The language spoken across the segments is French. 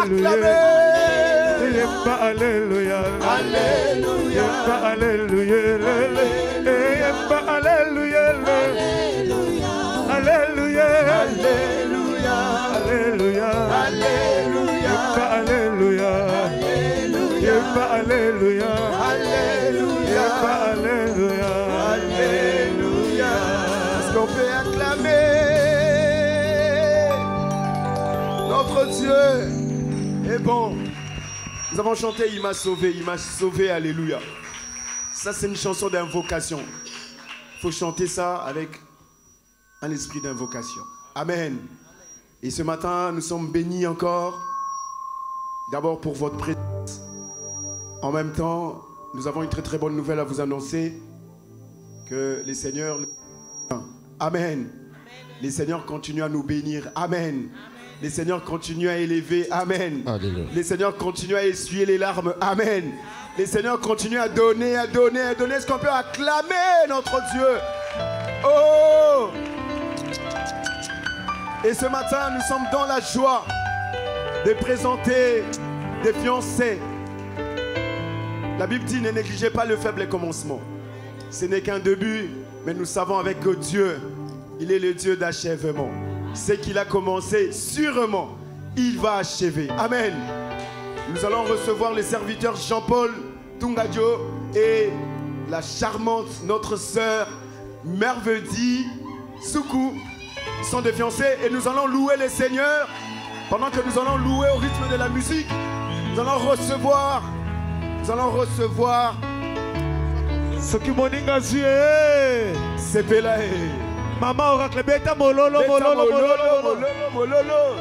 Alléluia. Alléluia. Alléluia. Alléluia. Alléluia. Alléluia. Alléluia. Alléluia. Alléluia. Alléluia. Alléluia. Alléluia. Alléluia. Alléluia. Est-ce qu'on peut acclamer notre Dieu est bon. Nous avons chanté il m'a sauvé, alléluia. Ça c'est une chanson d'invocation. Il faut chanter ça avec un esprit d'invocation. Amen. Et ce matin, nous sommes bénis encore. D'abord pour votre présence. En même temps, nous avons une très très bonne nouvelle à vous annoncer. Que les seigneurs... Amen. Les seigneurs continuent à nous bénir. Amen. Les seigneurs continuent à élever. Amen. Alléluia. Les seigneurs continuent à essuyer les larmes. Amen. Les seigneurs continuent à donner, à donner, à donner. Est-ce qu'on peut acclamer notre Dieu? Oh! Et ce matin, nous sommes dans la joie de présenter des fiancés. La Bible dit, ne négligez pas le faible commencement. Ce n'est qu'un début, mais nous savons avec que Dieu, il est le Dieu d'achèvement. Ce qu'il a commencé, sûrement, il va achever. Amen. Nous allons recevoir les serviteurs Jean-Paul Tungadio et la charmante, notre sœur Merveille Soukou. Ils sont des fiancés et nous allons louer les seigneurs. Pendant que nous allons louer au rythme de la musique, nous allons recevoir ce qui moninga Dieu. C'est Pelae. Maman oracle beta mololo mololo mololo.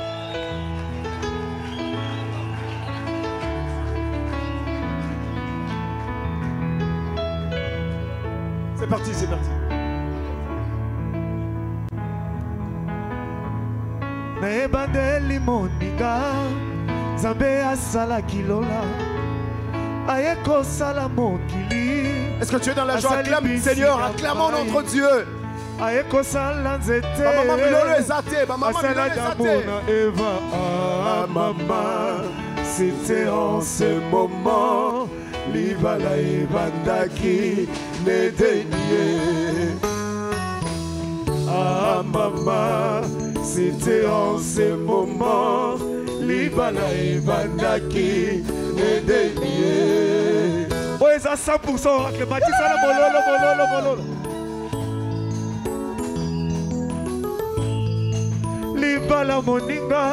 C'est parti, c'est parti. Naebandeli moninga Zambe asala kilola Ayeko sala mokili. Est-ce que tu es dans la joie? Acclame Seigneur, acclamons notre Dieu. Ayeko sala nzete. Maman milolo ezate, maman milolo ezate. Eva, ah maman, c'était en ce moment Libala ebandaki nedenie. Ah maman, c'était en ce moment Libala ebandaki nedenie. Oh, ils ont 100% oracle. Matissa la mololo. Libala moninga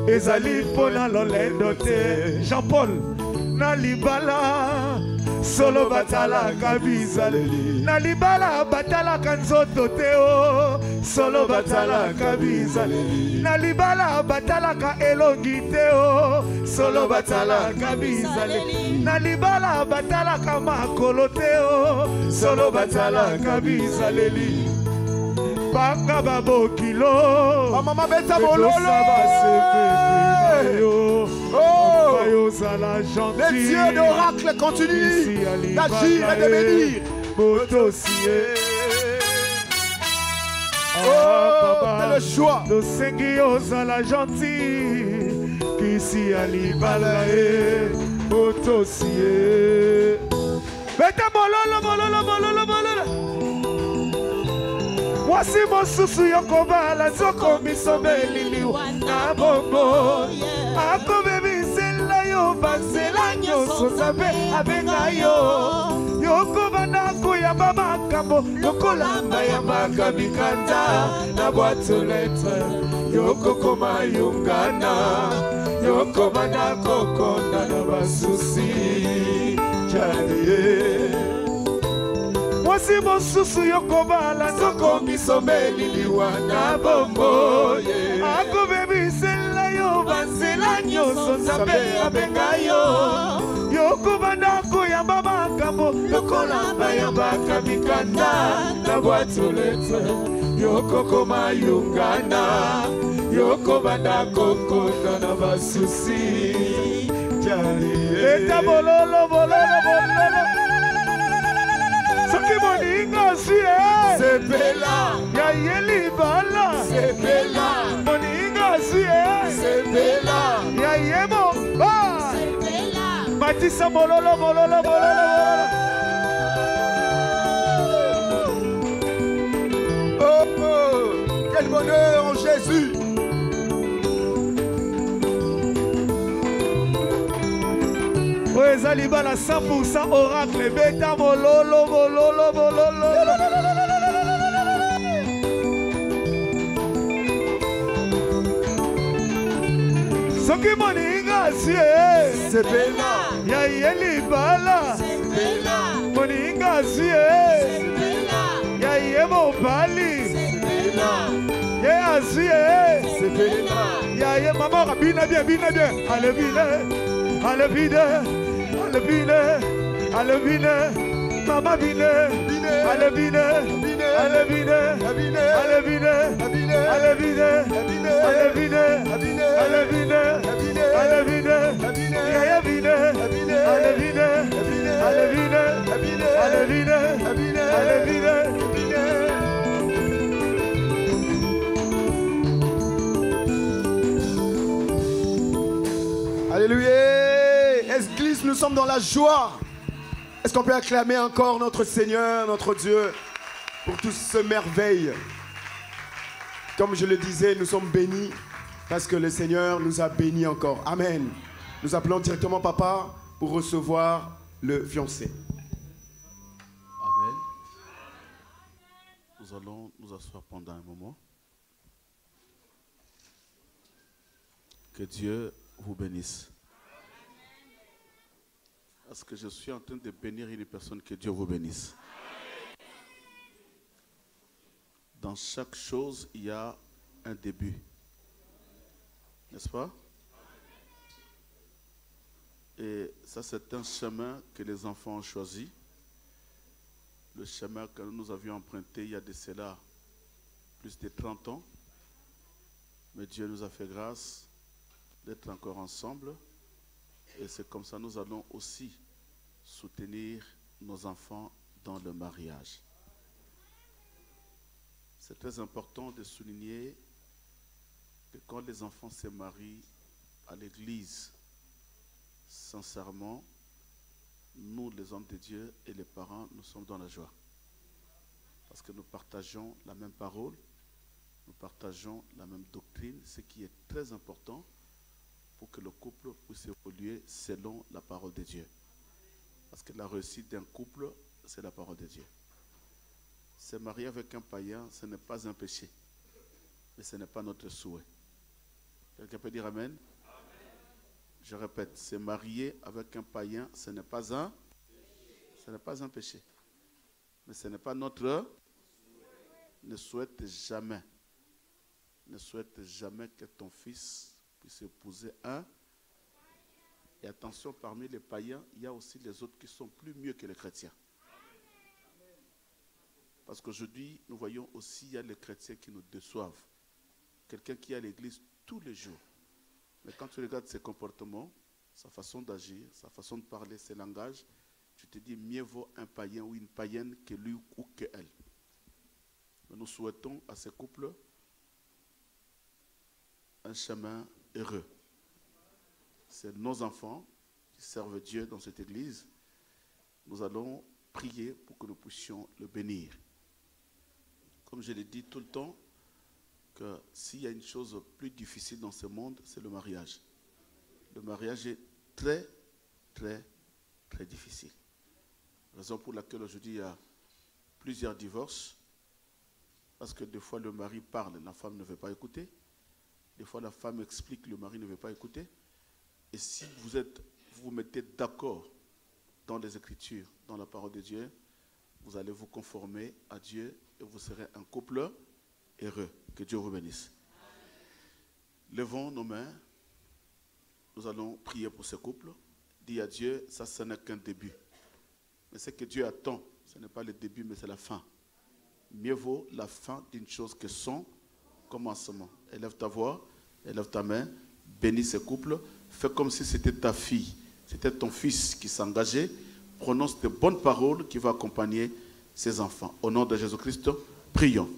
ezali pona lolendo te. Jean-Paul na libala solo batala kabizaleli. Na libala batala kanzoto teo solo batala kabizaleli. Na libala batala ka elongi teo solo batala kabizaleli. Na libala batala ka makolo teo solo batala kabizaleli. Banga babo kilo. Maman beta mololo. Oh, les dieux d'oracle continuent d'agir et de bénir. Oh, c'est le choix. Le Seigneur la gentil qui si ali balae motosie. Beta mololo. Wasi mosusu yokobala zoko misomeli liwa na bongo. Ako bebi zela yo bazela nyoso zabe abenga yo. Yoko banako ya mama kambo yoko lamba ya makabikanda na boîte lettre. Yoko koma yungana. Yoko banako konda na basusi. Jadiye. Wasi mosusu yokobala zoko misomeli liwa na bongo. Ako bebi zela yo bazela nyoso zabe abenga yo. Yoko banako ya mama kambo yoko lamba ya makabikanda na boîte lettre. Yoko koma yungana. Yoko banako konda na basusi. Eta bololo. Soki moninga sie. C'est Bella. Ya yeli bala. C'est Bella. Moninga C'est Bella. Yayemo. C'est Bella. Matissa mololo, mololo, mololo. Oh, oh, quel bonheur en Jésus. Ezaliba la 100% oracle. Beta mololo, mololo, mololo. Soki moninga sie. C'est Bella. Ya yelibala. C'est Bella. Moninga sie. C'est Bella. Ya yemo bali. C'est Bella. Ya sie. C'est Bella. Ya ye maman bina bien, bina bien. Allez bina. Allez bina. Allez bina. Allez bina. Mama bina. Allez bina. Allez bina. Allez bina. Allez bina. Allez bina. Allez bina. Allez bina. Ya bina. Allez bina. Allez bina. Allez bina. Allez bina. Alléluia. Église, nous sommes dans la joie. Est-ce qu'on peut acclamer encore notre Seigneur, notre Dieu, pour toutes ces merveilles? Comme je le disais, nous sommes bénis parce que le Seigneur nous a bénis encore. Amen. Nous appelons directement Papa pour recevoir le fiancé. Amen. Nous allons nous asseoir pendant un moment. Que Dieu vous bénisse. Parce que je suis en train de bénir une personne, que Dieu vous bénisse. Dans chaque chose, il y a un début. N'est-ce pas? Et ça, c'est un chemin que les enfants ont choisi. Le chemin que nous avions emprunté il y a de cela plus de 30 ans. Mais Dieu nous a fait grâce d'être encore ensemble. Et c'est comme ça que nous allons aussi soutenir nos enfants dans le mariage. C'est très important de souligner que quand les enfants se marient à l'église, sincèrement, nous, les hommes de Dieu et les parents, nous sommes dans la joie. Parce que nous partageons la même parole, nous partageons la même doctrine, ce qui est très important pour que le couple puisse évoluer selon la parole de Dieu. Parce que la réussite d'un couple, c'est la parole de Dieu. Se marier avec un païen, ce n'est pas un péché. Mais ce n'est pas notre souhait. Quelqu'un peut dire Amen? Amen. Je répète, se marier avec un païen, ce n'est pas un péché. Ce n'est pas un péché. Mais ce n'est pas notre... Ne souhaite jamais. Ne souhaite jamais que ton fils puisse épouser un. Et attention, parmi les païens, il y a aussi les autres qui sont plus mieux que les chrétiens. Parce qu'aujourd'hui, nous voyons aussi, il y a les chrétiens qui nous déçoivent. Quelqu'un qui est à l'église tous les jours. Mais quand tu regardes ses comportements, sa façon d'agir, sa façon de parler, ses langages, tu te dis, mieux vaut un païen ou une païenne que lui ou que elle. Mais nous souhaitons à ces couples un chemin heureux. C'est nos enfants qui servent Dieu dans cette église. Nous allons prier pour que nous puissions le bénir. Comme je l'ai dit tout le temps, que s'il y a une chose plus difficile dans ce monde, c'est le mariage. Le mariage est très, très, très difficile. Raison pour laquelle aujourd'hui il y a plusieurs divorces. Parce que des fois le mari parle, la femme ne veut pas écouter. Des fois la femme explique, le mari ne veut pas écouter. Et si vous vous mettez d'accord dans les Écritures, dans la parole de Dieu, vous allez vous conformer à Dieu et vous serez un couple heureux. Que Dieu vous bénisse. Levons nos mains. Nous allons prier pour ce couple. Dis à Dieu, ça, ce n'est qu'un début. Mais ce que Dieu attend, ce n'est pas le début, mais c'est la fin. Mieux vaut la fin d'une chose que son commencement. Élève ta voix, élève ta main, bénis ce couple. Fais comme si c'était ta fille, c'était ton fils qui s'engageait. Prononce de bonnes paroles qui vont accompagner ses enfants. Au nom de Jésus-Christ, prions.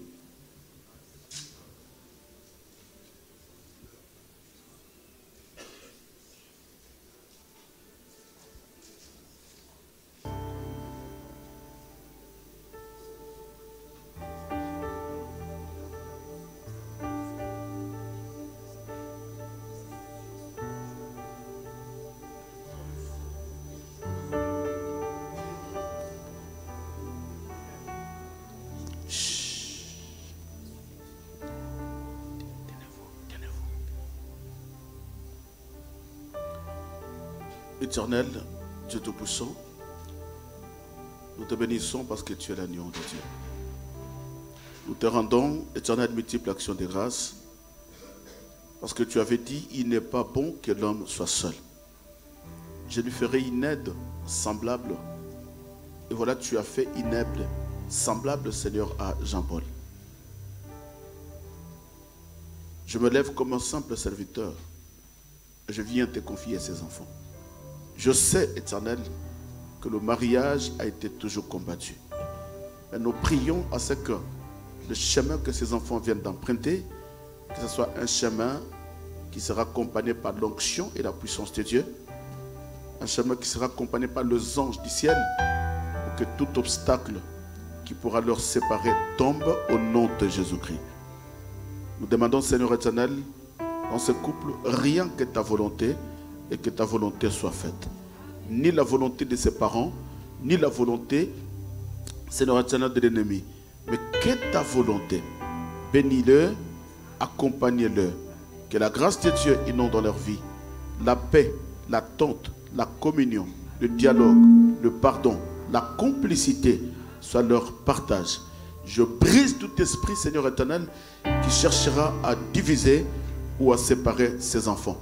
Éternel, Dieu Tout-Puissant, nous te bénissons parce que tu es l'agneau de Dieu. Nous te rendons, Éternel, multiple action de grâce, parce que tu avais dit, il n'est pas bon que l'homme soit seul. Je lui ferai une aide semblable. Et voilà, tu as fait une aide semblable, Seigneur, à Jean-Paul. Je me lève comme un simple serviteur. Je viens te confier ces enfants. Je sais, Éternel, que le mariage a été toujours combattu. Mais nous prions à ce que le chemin que ces enfants viennent d'emprunter, que ce soit un chemin qui sera accompagné par l'onction et la puissance de Dieu, un chemin qui sera accompagné par les anges du ciel, pour que tout obstacle qui pourra leur séparer tombe au nom de Jésus-Christ. Nous demandons, Seigneur éternel, dans ce couple, rien que ta volonté, et que ta volonté soit faite. Ni la volonté de ses parents, ni la volonté, Seigneur éternel, de l'ennemi. Mais que ta volonté, bénis-le, accompagne-le. Que la grâce de Dieu inonde dans leur vie. La paix, l'attente, la communion, le dialogue, le pardon, la complicité soit leur partage. Je brise tout esprit, Seigneur éternel, qui cherchera à diviser ou à séparer ses enfants.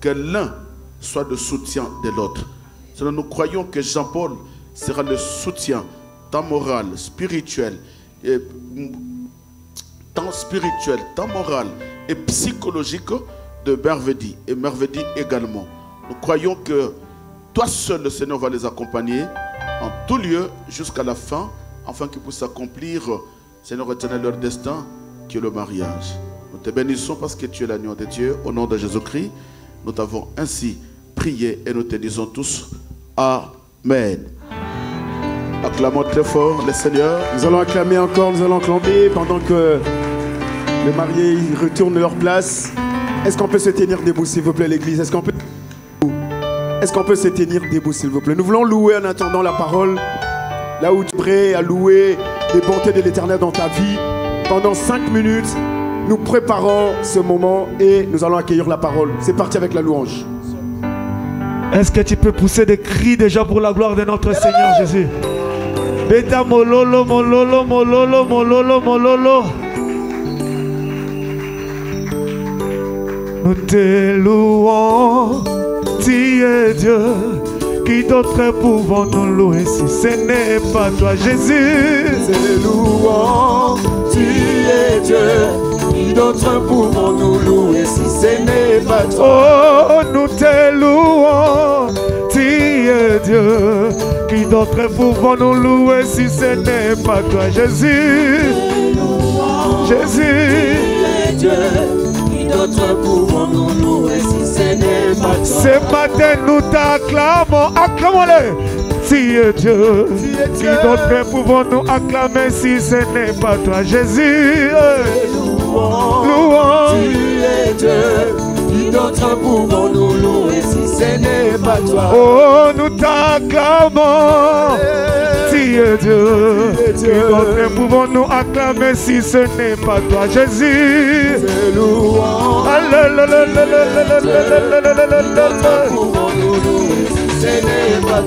Que l'un soit le soutien de l'autre. Nous croyons que Jean-Paul sera le soutien tant moral, spirituel, tant moral et psychologique de Mervedi et Mervedi également. Nous croyons que toi seul, le Seigneur, va les accompagner en tout lieu jusqu'à la fin, afin qu'ils puissent accomplir, Seigneur éternel, leur destin, qui est le mariage. Nous te bénissons parce que tu es l'agneau de Dieu. Au nom de Jésus-Christ, nous t'avons ainsi prié et nous te disons tous Amen. Acclamons très fort le Seigneur. Nous allons acclamer encore, nous allons acclamer pendant que les mariés retournent leur place. Est-ce qu'on peut se tenir debout, s'il vous plaît, l'église? Est-ce qu'on peut se tenir debout, s'il vous plaît? Nous voulons louer en attendant la parole. Là où tu es prêt à louer les bontés de l'Éternel dans ta vie. Pendant 5 minutes, nous préparons ce moment et nous allons accueillir la parole. C'est parti avec la louange. Est-ce que tu peux pousser des cris déjà pour la gloire de notre Seigneur Jésus? Beta mololo, mololo, mololo, mololo, mololo. Nous te louons, tu es Dieu. Qui d'autre pouvons nous louer si ce n'est pas toi, Jésus? Te louons, tu es Dieu. Qui d'autre pouvons nous louer si ce n'est pas toi? Oh, nous te louons, tu es Dieu. Qui d'autre pouvons nous louer si ce n'est pas toi, Jésus? Jésus, tu es Dieu. Qui d'autre pouvons nous louer si ce n'est pas toi? ce matin nous t'acclamons, acclamons-le. Tu es Dieu. Qui d'autre pouvons nous acclamer si ce n'est pas toi, Jésus? Louons, tu es Dieu. Qui d'autre pouvons nous louer si ce n'est pas toi? oh, nous t'acclamons. Tu es Dieu. Qui d'autre pouvons nous acclamer si ce n'est pas toi, Jésus?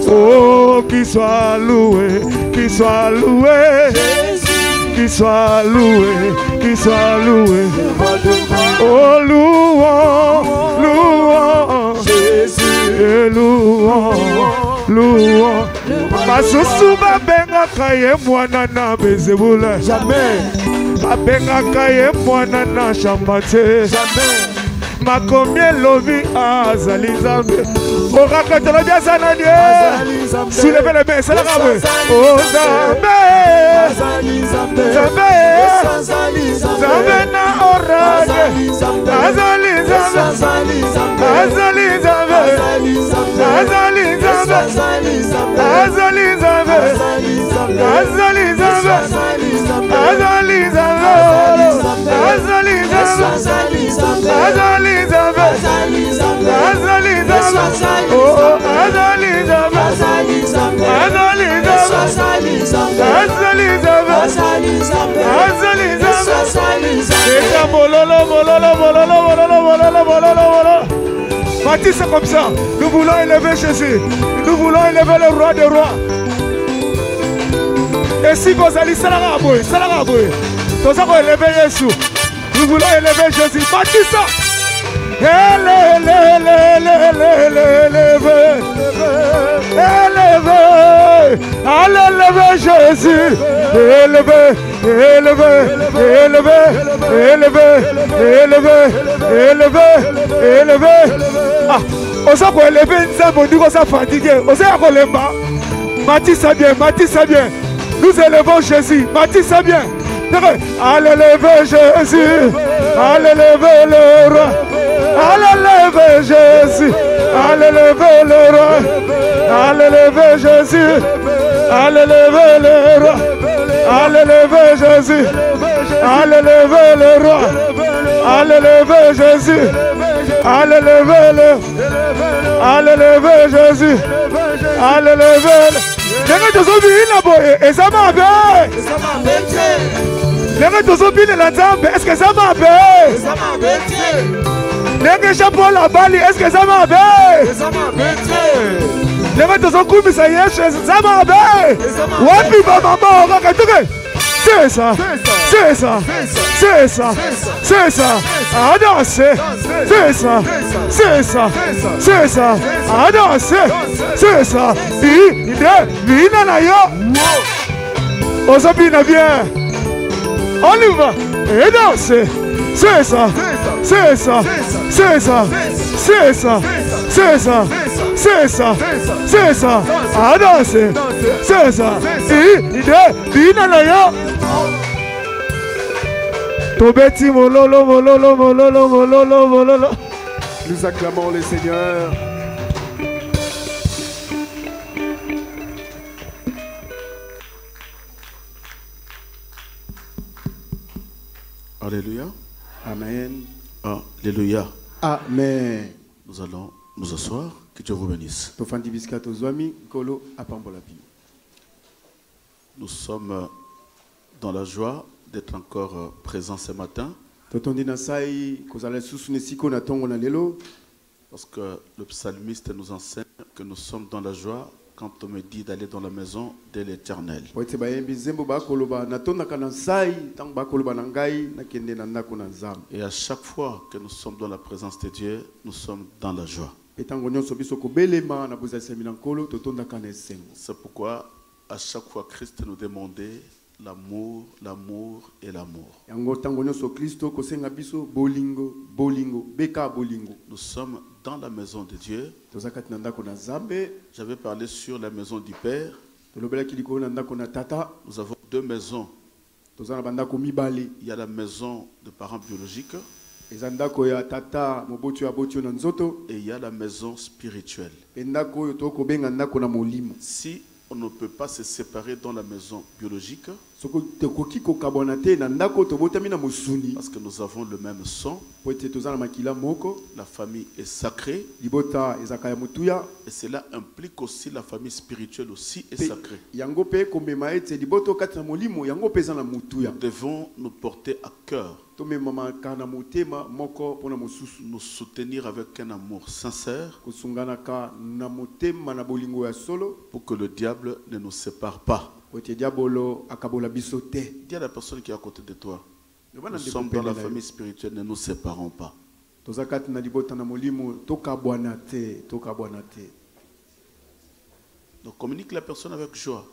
Oh, qu'il soit loué, qu'il soit loué, qu'il soit loué, qu'il soit loué. Oh, louons, louons Jésus, louons, louons. Masusu babengaka ye mwana na bezebula. Jamais. Babengaka ye mwana na shambate. Jamais. Makomie lobi azali Nzambe. Okaka tala bia sana die. Soulevez les mains, c'est la gamme. Oh Nzambe. Nzambe. Nzambe na orage. Azali Nzambe. Azali Nzambe. Azali Nzambe. Azali Nzambe. Azali Nzambe. Azali Nzambe. Azali Nzambe. Azali Nzambe. Azali Nzambe. Oh, Azali Nzambe. Azali Nzambe. Azali Nzambe. Azali Nzambe. Eka mololo mololo mololo mololo mololo mololo mololo. Mati dis ça comme ça. Nous voulons élever Jésus. Nous voulons élever le roi des rois. Et si vous allez Salaraboy, nous allons élever Jésus. Nous voulons élever Jésus. Bâtis ça. Élever Jésus. Élever Ah, on s'est élevé une seule, on dit qu'on s'est fatigué. On s'est élevé. Bâtis ça bien. Nous élevons Jésus. Bâtis ça bien. Allez lever Jésus. Allez lever le roi. Allez lever Jésus. Allez lever le roi. Allez lever Jésus. Allez lever le roi. Allez lever Jésus. Allez lever le roi. Allez lever Jésus. Allez lever le. Allez lever Jésus. Allez lever le. Les gens sont venus là-bas et ça m'a fait. Les gens sont venus là-bas, est-ce que ça m'a fait? Les gens sont la balle, est-ce que ça m'a fait? Les gens sont venus ça y est, ça m'a fait. Wapi maman, c'est ça. C'est ça. C'est ça. C'est ça. À danser. C'est ça. C'est ça. C'est ça. À danser. C'est ça. Viens là, yo. On s'habille bien. On y va. Et danser. C'est ça. C'est ça. C'est ça. C'est ça. C'est ça. C'est ça. C'est ça. À danser. C'est ça. Viens là, yo. Nous acclamons le Seigneur. Alléluia. Amen. Alléluia. Amen. Nous allons nous asseoir. Que Dieu vous bénisse. Nous sommes dans la joie d'être encore présents ce matin. Parce que le psalmiste nous enseigne que nous sommes dans la joie quand on me dit d'aller dans la maison de l'Éternel. Et à chaque fois que nous sommes dans la présence de Dieu, nous sommes dans la joie. C'est pourquoi à chaque fois Christ nous demandait l'amour, l'amour et l'amour. Nous sommes dans la maison de Dieu. J'avais parlé sur la maison du Père. Nous avons deux maisons. Il y a la maison de parents biologiques. Et il y a la maison spirituelle. Si on ne peut pas se séparer dans la maison biologique, parce que nous avons le même sang, la famille est sacrée, et cela implique aussi la famille spirituelle aussi est sacrée. Nous devons nous porter à cœur, nous soutenir avec un amour sincère pour que le diable ne nous sépare pas. Dis à la personne qui est à côté de toi, nous sommes dans la famille spirituelle, ne nous séparons pas. Donc communique la personne avec joie.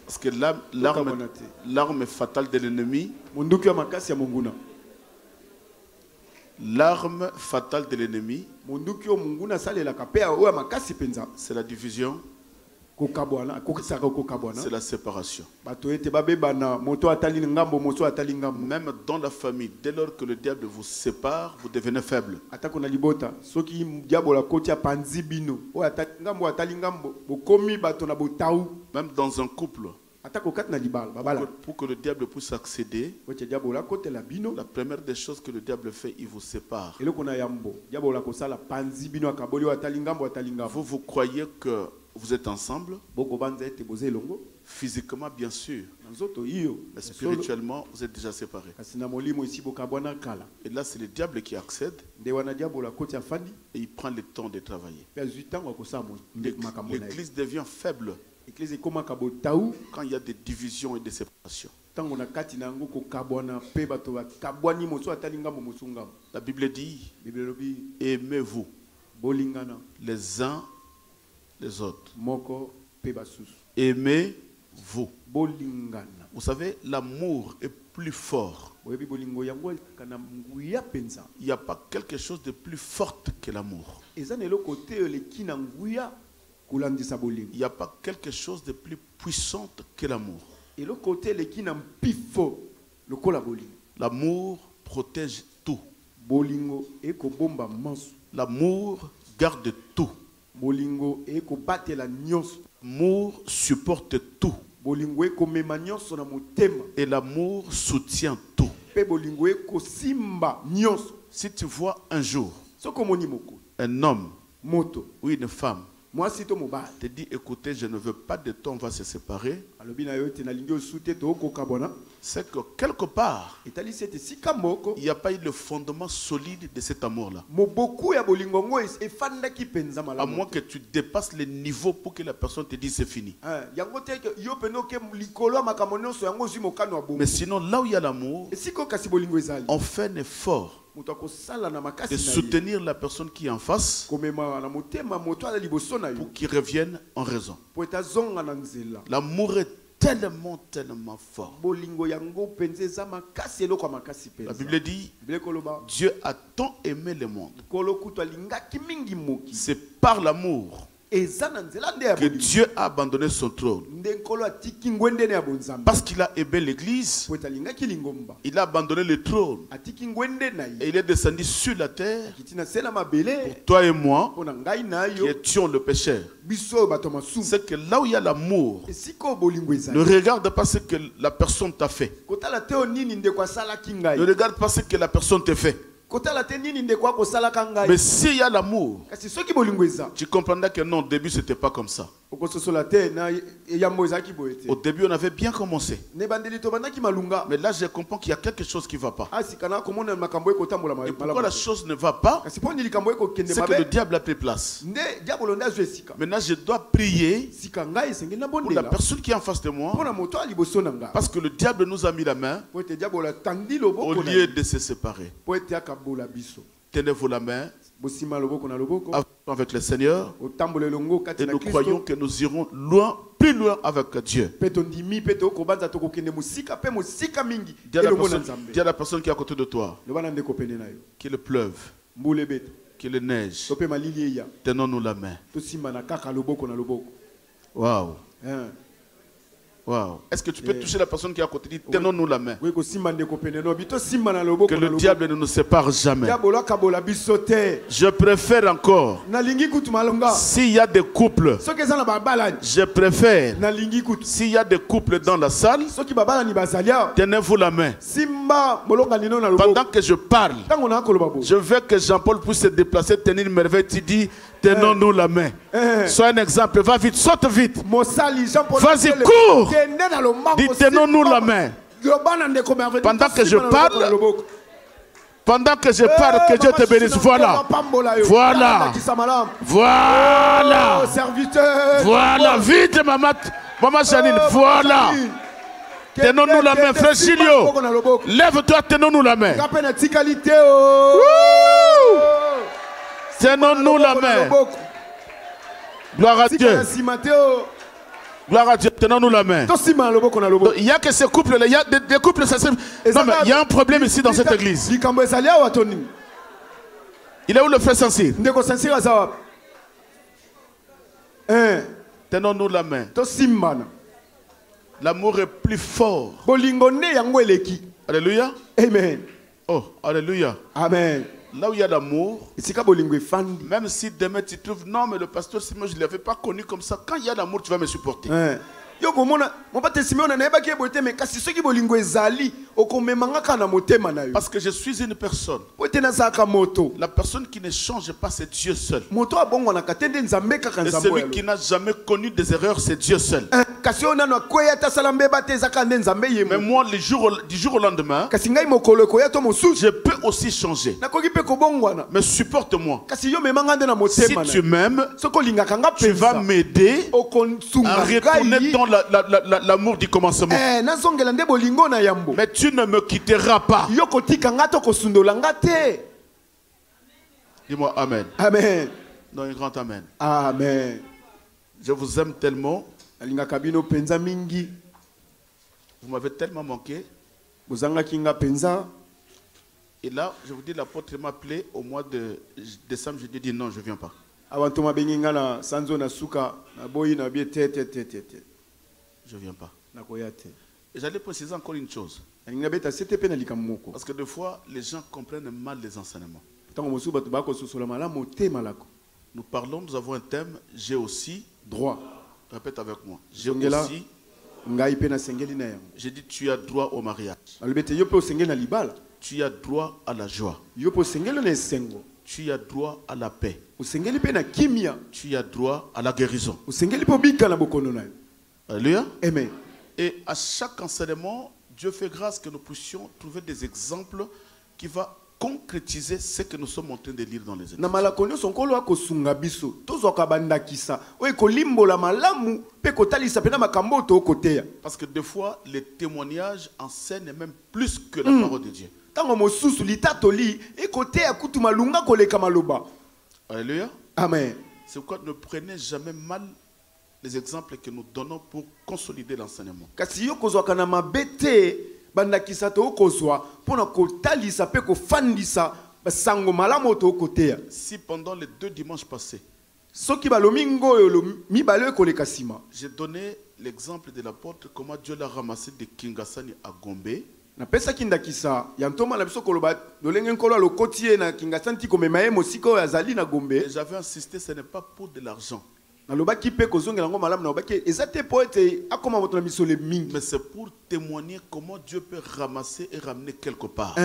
Parce que l'arme fatale de l'ennemi, l'arme fatale de l'ennemi, c'est la division, c'est la séparation. Même dans la famille, dès lors que le diable vous sépare, vous devenez faible. Même dans un couple, pour que le diable puisse accéder, la première des choses que le diable fait, il vous sépare. Vous croyez que vous êtes ensemble, physiquement bien sûr, Mais spirituellement, vous êtes déjà séparés. Et là, c'est le diable qui accède. Et il prend le temps de travailler. L'église devient faible quand il y a des divisions et des séparations. La Bible dit, aimez-vous les uns les autres. Aimez-vous. Vous savez, l'amour est plus fort. Il n'y a pas quelque chose de plus fort que l'amour. Il n'y a pas quelque chose de plus puissant que l'amour. L'amour protège tout. L'amour garde tout. L'amour supporte tout. Et l'amour soutient tout. Si tu vois un jour un homme ou une femme te dit, écoutez, je ne veux pas de toi, on va se séparer, c'est que quelque part, il n'y a pas eu le fondement solide de cet amour-là. À moins que tu dépasses le niveau pour que la personne te dise c'est fini. Mais sinon, là où il y a l'amour, on fait un effort de soutenir la personne qui est en face pour qu'il revienne en raison. L'amour est tellement fort. La Bible dit, Dieu a tant aimé le monde. C'est par l'amour que Dieu a abandonné son trône. Parce qu'il a aimé l'église, il a abandonné le trône et il est descendu sur la terre pour toi et moi qui étions le pécheur. C'est que là où il y a l'amour, ne regarde pas ce que la personne t'a fait. Ne regarde pas ce que la personne te fait. Mais s'il y a l'amour, tu comprendras que non, au début c'était pas comme ça. Au début on avait bien commencé. Mais là je comprends qu'il y a quelque chose qui ne va pas. Et pourquoi la chose ne va pas? C'est que le diable a pris place. Maintenant je dois prier pour la personne qui est en face de moi, parce que le diable nous a mis la main au lieu de se séparer. Tenez-vous la main avec le Seigneur et nous croyons que nous irons loin, plus loin avec Dieu. Dis à la personne qui est à côté de toi qu'il pleuve, qu'il neige, tenons-nous la main. Waouh. Wow. Est-ce que tu peux toucher la personne qui est à côté? Tenons-nous la main. Que le diable ne nous sépare jamais. Je préfère encore, s'il y a des couples, je préfère, s'il y a des couples dans la salle, tenez-vous la main. Pendant que je parle, je veux que Jean-Paul puisse se déplacer, tenir une merveille. Tu dis, tenons-nous la main. Sois un exemple. Va vite, saute vite. Vas-y, cours. Dis, tenons-nous la main. Pendant que je parle, que Dieu te bénisse. Voilà. Voilà. Voilà. Voilà. Vite, maman Janine. Voilà. Tenons-nous la main, frère Gilio. Lève-toi, tenons-nous la main. Tenons-nous la main. Gloire à Dieu. Gloire à Dieu, tenons-nous la main. Il n'y a que ces couples-là. Il y a des couples. Non, mais il y a un problème ici dans cette église. Il est où le frère Saint-Cyr? Tenons-nous la main. L'amour est plus fort. Alléluia. Amen. Oh, alléluia. Amen. Là où il y a l'amour, même si demain tu trouves, non mais le pasteur Simon je ne l'avais pas connu comme ça, quand il y a l'amour tu vas me supporter. Parce que je suis une personne. La personne qui ne change pas, c'est Dieu seul. Et celui qui n'a jamais connu des erreurs, c'est Dieu seul. Mais moi, du jour au lendemain, je peux aussi changer. Mais supporte-moi. Si tu m'aimes, tu vas m'aider à retourner dans l'amour du commencement. Mais tu ne me quitteras pas. Dis-moi Amen. Amen. Non, un grand Amen. Amen. Je vous aime tellement. Vous m'avez tellement manqué. Et là, je vous dis, l'apôtre m'a appelé au mois de décembre. Je lui ai dit non, je ne viens pas. Je ne viens pas. Et j'allais préciser encore une chose. Parce que des fois, les gens comprennent mal les enseignements. Nous parlons, nous avons un thème, j'ai aussi droit. Répète avec moi. J'ai aussi. J'ai dit, tu as droit au mariage. Tu as droit à la joie. Tu as droit à la paix. Tu as droit à la guérison. Alléluia. Amen. Et à chaque enseignement, Dieu fait grâce que nous puissions trouver des exemples qui vont concrétiser ce que nous sommes en train de lire dans les Écritures. Parce que des fois, les témoignages enseignent même plus que la parole de Dieu. Alléluia. Amen. C'est pourquoi ne prenez jamais mal les exemples que nous donnons pour consolider l'enseignement. Si pendant les 2 dimanches passés, j'ai donné l'exemple de l'apôtre, comment Dieu l'a ramassé de Kingasani à Gombe. Et j'avais insisté, ce n'est pas pour de l'argent. Mais c'est pour témoigner comment Dieu peut ramasser et ramener quelque part.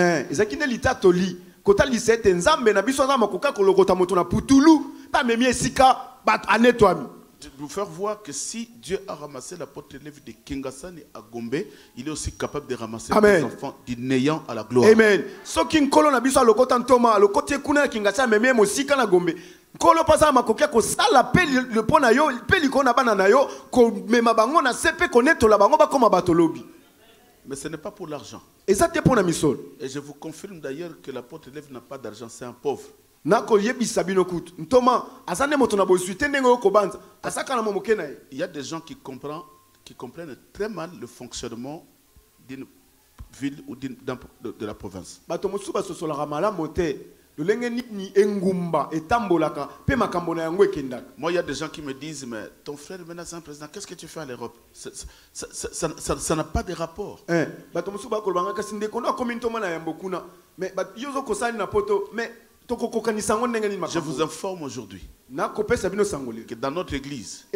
Vous faire voir que si Dieu a ramassé l'apôtre Lévi de Kingasani à Gombe, il est aussi capable de ramasser les enfants du néant à la gloire. Amen. Mais ce n'est pas pour l'argent. Et je vous confirme d'ailleurs que l'apôtre Lévi n'a pas d'argent, c'est un pauvre. Il y a des gens qui comprennent très mal le fonctionnement d'une ville ou de la province. Moi, il y a des gens qui me disent, mais ton frère maintenant c'est un président, qu'est-ce que tu fais à l'Europe? Ça n'a pas de rapport. Je vous informe aujourd'hui que dans notre église,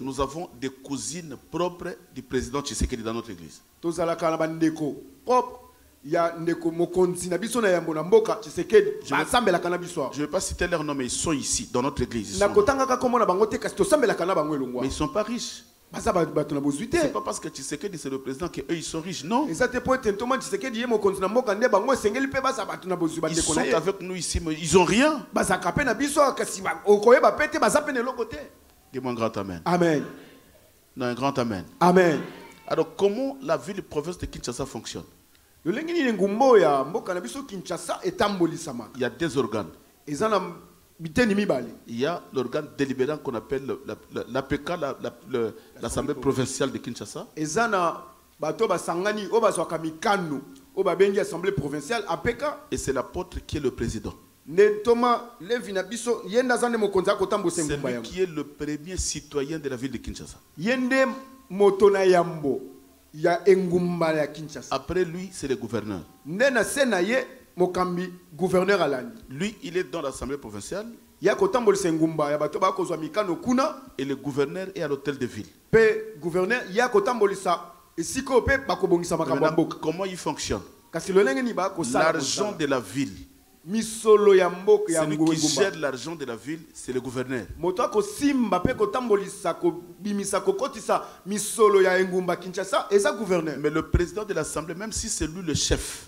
nous avons des cousines propres du président Tshisekedi dans notre église. Je ne vais pas citer leur nom, mais ils sont ici, dans notre église. Mais ils ne sont pas riches. C'est pas parce que Tshisekedi c'est le président qu'eux ils sont riches, non. Ils sont avec nous ici, mais ils n'ont rien. Dis-moi un grand amen. Amen. Non, un grand amen. Amen. Alors comment la ville province de Kinshasa fonctionne? Il y a 2 organes. Il y a l'organe délibérant qu'on appelle l'APK, l'Assemblée provinciale de Kinshasa. Et c'est l'apôtre qui est le président. C'est lui qui est le premier citoyen de la ville de Kinshasa. Après lui, c'est le gouverneur. Lui, il est dans l'Assemblée provinciale. Et le gouverneur est à l'hôtel de ville. Maintenant, comment il fonctionne? L'argent de la ville. Celui qui gère l'argent de la ville, c'est le gouverneur. Mais le président de l'Assemblée, même si c'est lui le chef,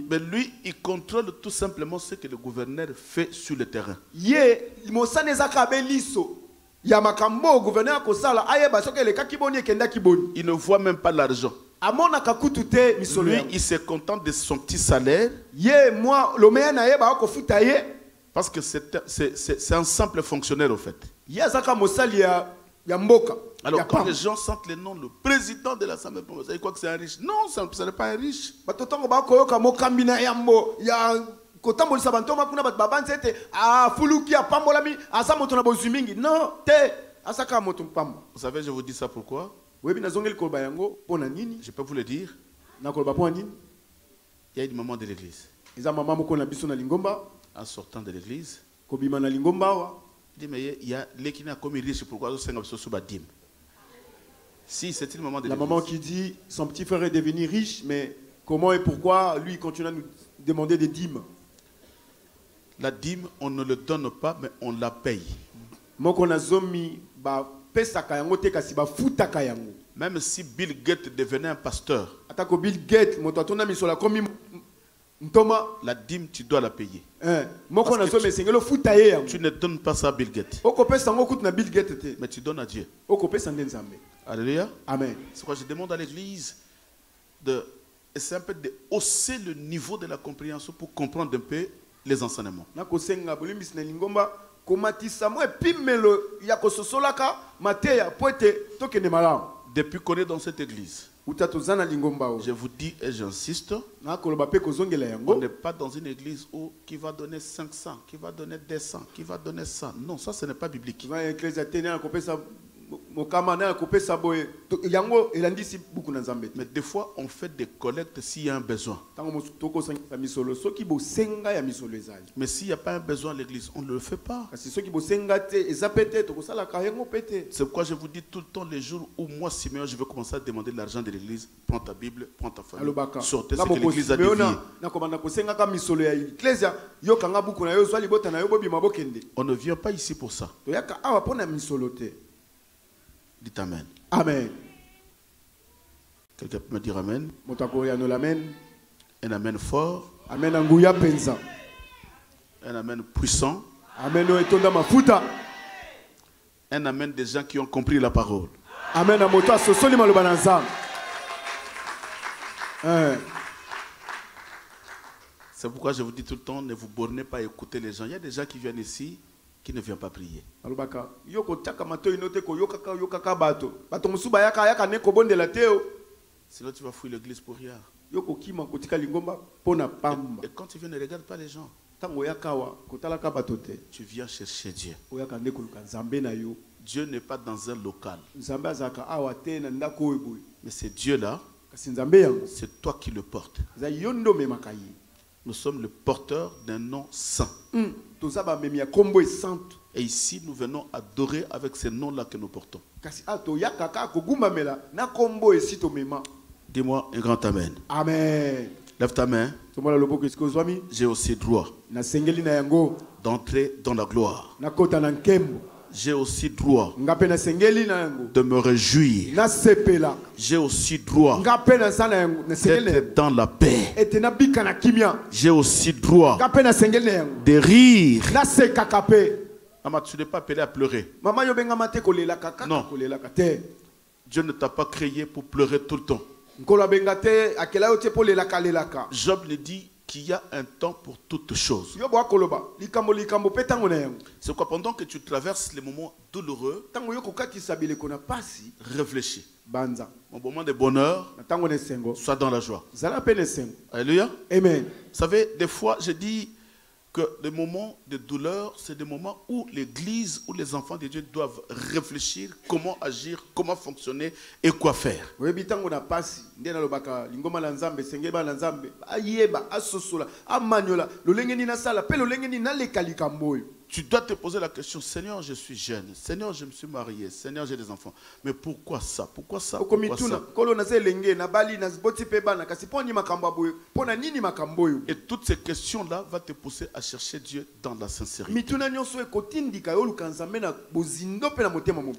mais lui, il contrôle tout simplement ce que le gouverneur fait sur le terrain. Il ne voit même pas l'argent. Lui, il se contente de son petit salaire. Parce que c'est un simple fonctionnaire au fait. Alors quand les gens sentent le nom, le président de l'Assemblée, ils croient que c'est un riche. Non, ce n'est pas un riche. Vous savez, je vous dis ça pourquoi? Je peux vous le dire. Il y a une maman de l'église. En sortant de l'église, il dit, mais il y a les qui n'a commis riche, pourquoi vous savez sous badim? Si, c'est une maman de l'église. La maman qui dit, son petit frère est devenu riche, mais comment et pourquoi lui il continue à nous demander des dîmes? La dîme, on ne le donne pas, mais on la paye. Même si Bill Gates devenait un pasteur, la dîme, tu dois la payer. Tu ne donnes pas ça à Bill Gates, mais tu donnes à Dieu. Alléluia. Amen. C'est pourquoi je demande à l'église d'essayer un peu de hausser le niveau de la compréhension pour comprendre un peu les enseignements. Depuis qu'on est dans cette église, je vous dis et j'insiste, on n'est pas dans une église où qui va donner 500, qui va donner 200, qui va donner 100. Non, ça ce n'est pas biblique. Mais des fois, on fait des collectes s'il y a un besoin. Mais s'il n'y a pas un besoin à l'église, on ne le fait pas. C'est pourquoi je vous dis tout le temps, les jours où moi, Simeon, je vais commencer à demander de l'argent de l'église, prends ta Bible, prends ta famille, sortez ce que l'église a dévié. On ne vient pas ici pour ça. Dites Amen. Amen. Quelqu'un peut me dire Amen? Un Amen fort. Amen. Un Amen puissant. Amen. Un Amen des gens qui ont compris la parole. Amen. C'est pourquoi je vous dis tout le temps, ne vous bornez pas à écouter les gens. Il y a des gens qui viennent ici qui ne vient pas prier. Sinon tu vas fouiller l'église pour rien. Et quand tu viens, ne regarde pas les gens. Tu viens chercher Dieu. Dieu n'est pas dans un local. Mais c'est Dieu là. C'est toi qui le portes. Nous sommes le porteur d'un nom saint. Et ici, nous venons adorer avec ce nom-là que nous portons. Dis-moi un grand Amen. Amen. Lève ta main. J'ai aussi droit d'entrer dans la gloire. J'ai aussi droit de me réjouir. J'ai aussi droit d'être dans la paix. J'ai aussi droit de rire. Maman, tu n'es pas appelé à pleurer. Non. Dieu ne t'a pas créé pour pleurer tout le temps. Job le dit qu'il y a un temps pour toutes choses. C'est quoi, pendant que tu traverses les moments douloureux, réfléchis. Mon moment de bonheur, sois dans la joie. Alléluia. Amen. Vous savez, des fois, je dis que les moments de douleur, c'est des moments où l'église, où les enfants de Dieu doivent réfléchir comment agir, comment fonctionner et quoi faire. Tu dois te poser la question, Seigneur, je suis jeune. Seigneur, je me suis marié. Seigneur, j'ai des enfants. Mais pourquoi ça? Pourquoi ça? Pourquoi ça? Et toutes ces questions-là vont te pousser à chercher Dieu dans la sincérité.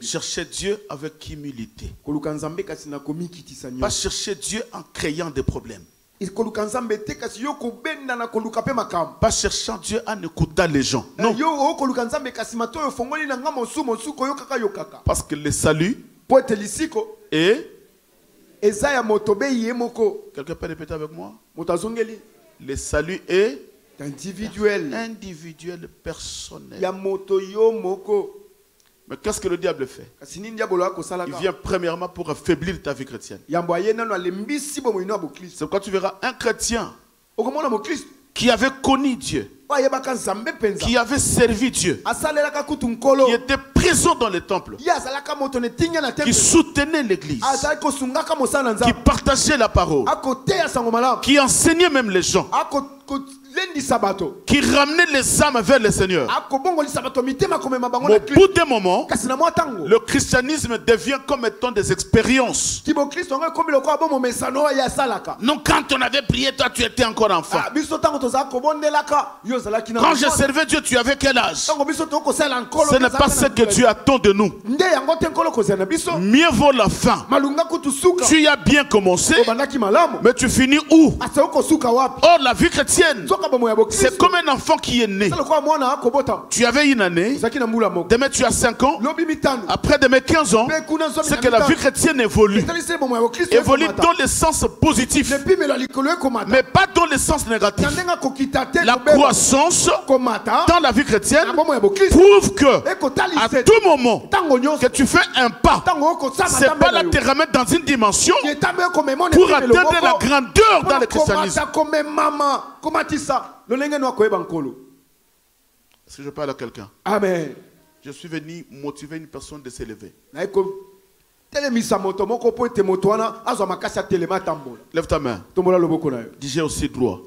Chercher Dieu avec humilité. Pas chercher Dieu en créant des problèmes. Pas cherchant Dieu en écoutant les gens. Non. Parce que le salut est... Quelqu'un peut répéter avec moi? Le salut est individuel, personnel. Mais qu'est-ce que le diable fait? Il vient premièrement pour affaiblir ta vie chrétienne. C'est pourquoi tu verras un chrétien qui avait connu Dieu, qui avait servi Dieu, qui était présent dans le temple, qui soutenait l'église, qui partageait la parole, qui enseignait même les gens, qui ramenait les âmes vers le Seigneur. Au bout d'un moment, le christianisme devient comme étant des expériences. Non, quand on avait prié, toi tu étais encore enfant. Quand je servais Dieu, tu avais quel âge? Ce n'est pas ce que Dieu attend de nous. Mieux vaut la fin. Tu as bien commencé, mais tu finis où? Or, la vie chrétienne, c'est comme un enfant qui est né. Tu avais une année, demain tu as 5 ans, après demain 15 ans, c'est que la vie chrétienne évolue. Évolue dans le sens positif, mais pas dans le sens négatif. La croissance dans la vie chrétienne prouve que à tout moment que tu fais un pas, c'est pas là te remettre dans une dimension pour atteindre la grandeur dans le christianisme. Est-ce que je parle à quelqu'un? Amen. Je suis venu motiver une personne de s'élever. Lève ta main. Dis j'ai aussi droit.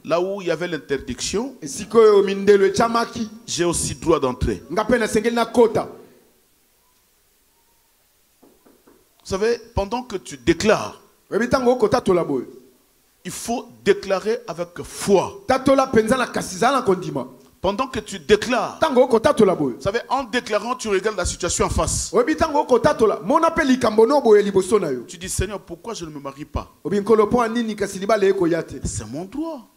Là où il y avait l'interdiction, j'ai aussi droit d'entrer. Vous savez, pendant que tu déclares, il faut déclarer avec foi. Pendant que tu déclares, vous savez, en déclarant, tu regardes la situation en face. Tu dis, Seigneur, pourquoi je ne me marie pas? C'est mon droit.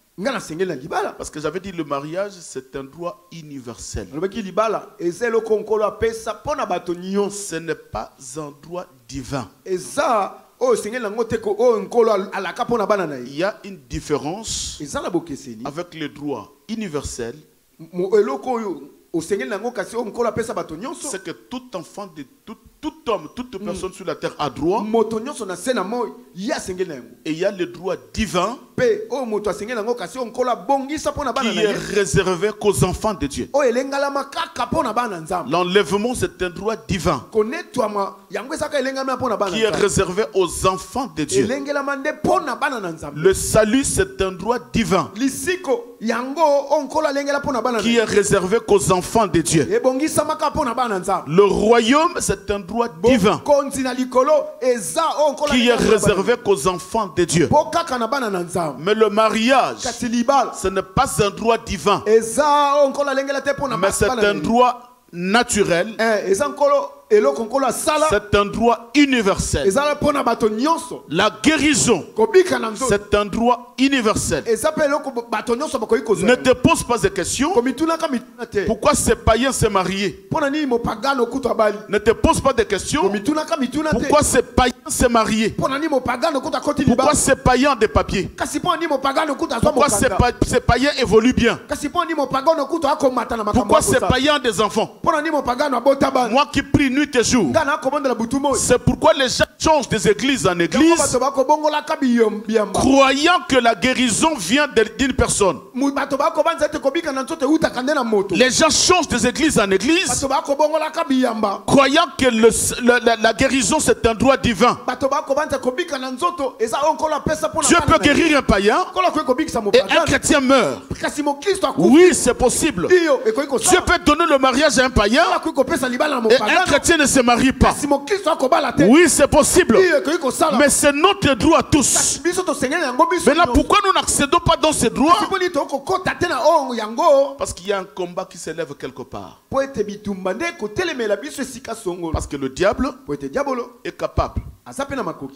Parce que j'avais dit, le mariage, c'est un droit universel. Ce n'est pas un droit divin. Il y a une différence avec le droit universel. C'est que tout enfant de tout homme, toute personne sur la terre a droit. Et il y a le droit divin qui est réservé qu'aux enfants de Dieu. L'enlèvement, c'est un droit divin qui est réservé aux enfants de Dieu. Le salut, c'est un droit divin qui est réservé qu'aux enfants de Dieu. Le royaume, c'est un droit divin qui est réservé qu'aux enfants de Dieu. Mais le mariage, ce n'est pas un droit divin, mais c'est un droit naturel. C'est un droit universel. La guérison, c'est un droit universel. Ne te pose pas de questions. Pourquoi ces païens s'est marié? Ne te pose pas de questions. Pourquoi ces païens s'est marié? Pourquoi ces païens ont des papiers? Pourquoi ces païens évoluent bien? Pourquoi ces païens ont des enfants? Moi qui prie nuit nuit et jour. C'est pourquoi les gens changent des églises en églises, croyant que la guérison vient d'une personne. Les gens changent des églises en églises, croyant que la guérison c'est un droit divin. Dieu peut guérir un païen et un chrétien meurt. Oui, c'est possible. Dieu peut donner le mariage à un païen et un chrétien ne se marie pas. Oui, c'est possible. Mais c'est notre droit à tous. Maintenant, pourquoi nous n'accédons pas dans ces droits? Parce qu'il y a un combat qui s'élève quelque part. Parce que le diable est capable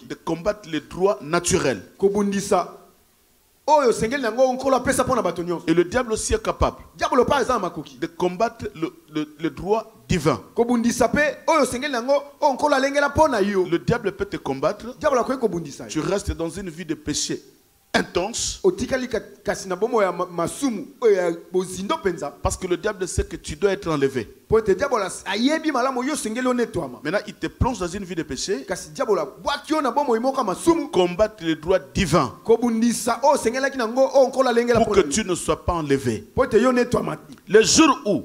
de combattre les droits naturels. Et le diable aussi est capable de combattre le droit divin. Le diable peut te combattre. Tu restes dans une vie de péché intense. Parce que le diable sait que tu dois être enlevé. Maintenant, il te plonge dans une vie de péché pour combattre les droits divins, pour que tu ne sois pas enlevé. Le jour où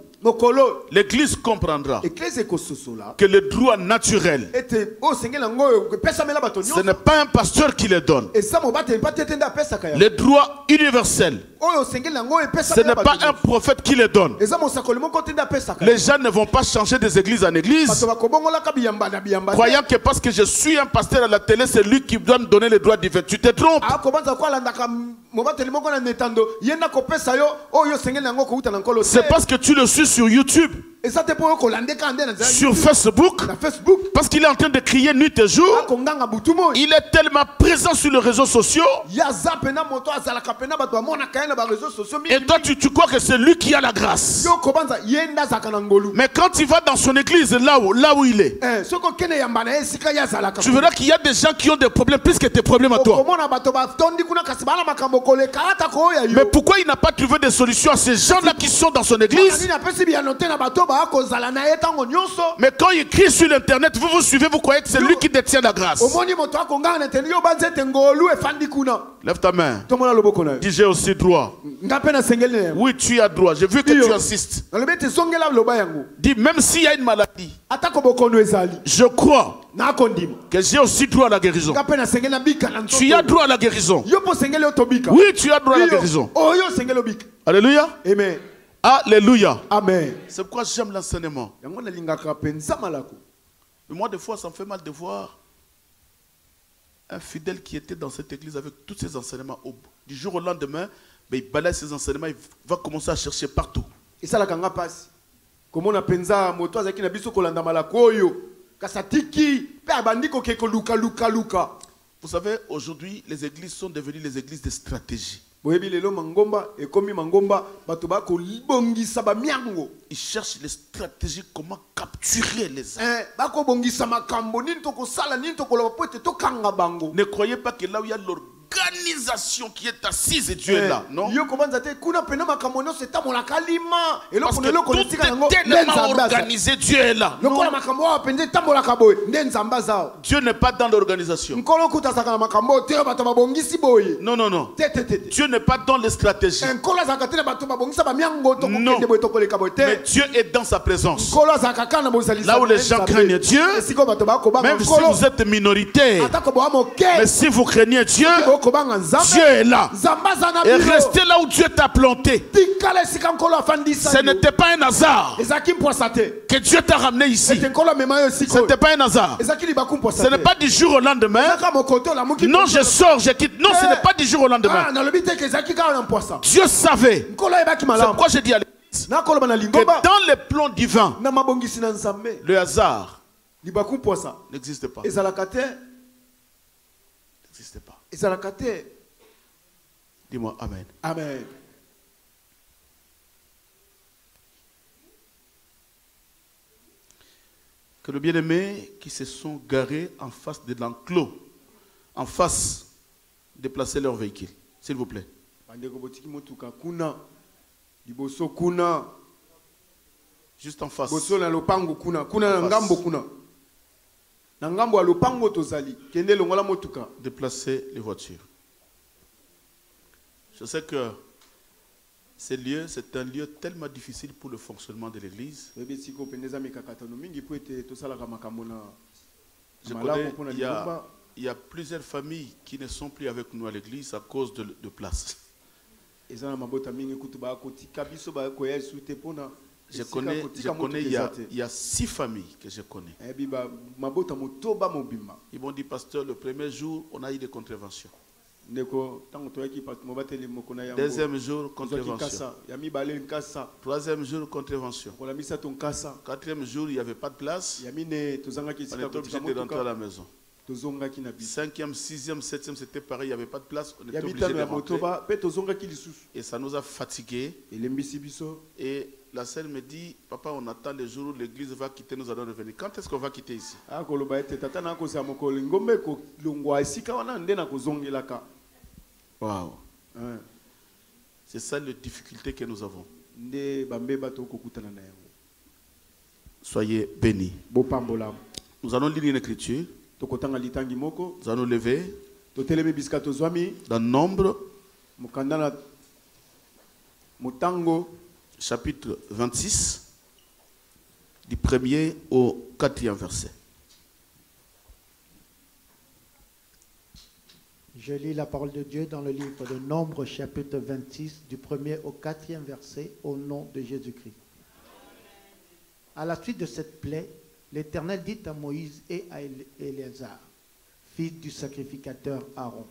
l'église comprendra que le droit naturel, ce n'est pas un pasteur qui le donne. Le droit universel, ce n'est pas un prophète qui le donne. Les gens ne vont pas changer des églises en église, croyant que parce que je suis un pasteur à la télé, c'est lui qui doit me donner le droit divin. Tu te trompes. C'est parce que tu le suis sur YouTube, sur Facebook, parce qu'il est en train de crier nuit et jour. Il est tellement présent sur les réseaux sociaux. Et toi tu crois que c'est lui qui a la grâce. Mais quand il va dans son église, là où il est, tu verras qu'il y a des gens qui ont des problèmes plus que tes problèmes à toi. Mais pourquoi il n'a pas trouvé de solution à ces gens-là qui sont dans son église? Mais quand il crie sur l'internet, vous vous suivez, vous croyez que c'est lui qui détient la grâce. Lève ta main. Dis j'ai aussi droit. Oui, tu as droit. J'ai vu que tu insistes. Dis même s'il y a une maladie, je crois que j'ai aussi droit à la guérison. Tu as droit à la guérison. Oui, tu as droit à la guérison. Alléluia. Amen. Alléluia. Amen. C'est pourquoi j'aime l'enseignement. Mais moi, des fois, ça me fait mal de voir un fidèle qui était dans cette église avec tous ses enseignements. Du jour au lendemain, il balaye ses enseignements, il va commencer à chercher partout. Et ça, la kanga passe. Comme on a pensa, moto azaki na biso kolanda malakoyo. Kasatiki, pe abandiko keko luka. Vous savez, aujourd'hui, les églises sont devenues les églises de stratégie. Ils cherchent les stratégies, comment capturer les âmes. Ne croyez pas que là où il y a l'organisation qui est assise et Dieu est là, non? Parce que tout est tellement organisé, Dieu est là. Non. Dieu n'est pas dans l'organisation. Non. Dieu n'est pas dans les stratégies. Non. Mais Dieu est dans sa présence. Là où les gens craignent Dieu, même si vous êtes minoritaire, mais si vous craignez Dieu, Dieu est là. Et restez là où Dieu t'a planté. Ce n'était pas un hasard que Dieu t'a ramené ici. Ce n'était pas un hasard. Ce n'est pas du jour au lendemain. Non, je sors, je quitte. Non, ce n'est pas du jour au lendemain. Dieu savait. C'est pourquoi je dis à l'église que dans les plans divins, le hasard n'existe pas. N'existe pas. Dis-moi Amen. Amen. Que le bien-aimé qui se sont garés en face de l'enclos, en face, déplacer leur véhicule, s'il vous plaît. Juste en face. Boso na lopango kuna na ngambo kuna. Na ngambo ya lopango tozali. Kende longola motuka. Déplacer les voitures. Je sais que ce lieu, c'est un lieu tellement difficile pour le fonctionnement de l'église. Je connais, il y a plusieurs familles qui ne sont plus avec nous à l'église à cause de place. Je connais, il y a 6 familles que je connais. Ils m'ont dit, pasteur, le premier jour, on a eu des contraventions. Deuxième jour, contravention. Troisième jour, contravention. Quatrième jour, il n'y avait pas de place. On était obligé de rentrer à la maison. Cinquième, sixième, septième, c'était pareil, il n'y avait pas de place. On était obligé de rentrer. Et ça nous a fatigués. Et la sœur me dit, papa, on attend le jour où l'église va quitter, nous allons revenir. Quand est-ce qu'on va quitter ici? Wow. C'est ça la difficulté que nous avons. Soyez bénis. Nous allons lire une écriture. Nous allons lever. Dans Nombre, chapitre 26, du 1er au 4e verset. Je lis la parole de Dieu dans le livre de Nombre, chapitre 26, du 1er au 4e verset, au nom de Jésus-Christ. À la suite de cette plaie, l'Éternel dit à Moïse et à Éléazar, fils du sacrificateur Aaron,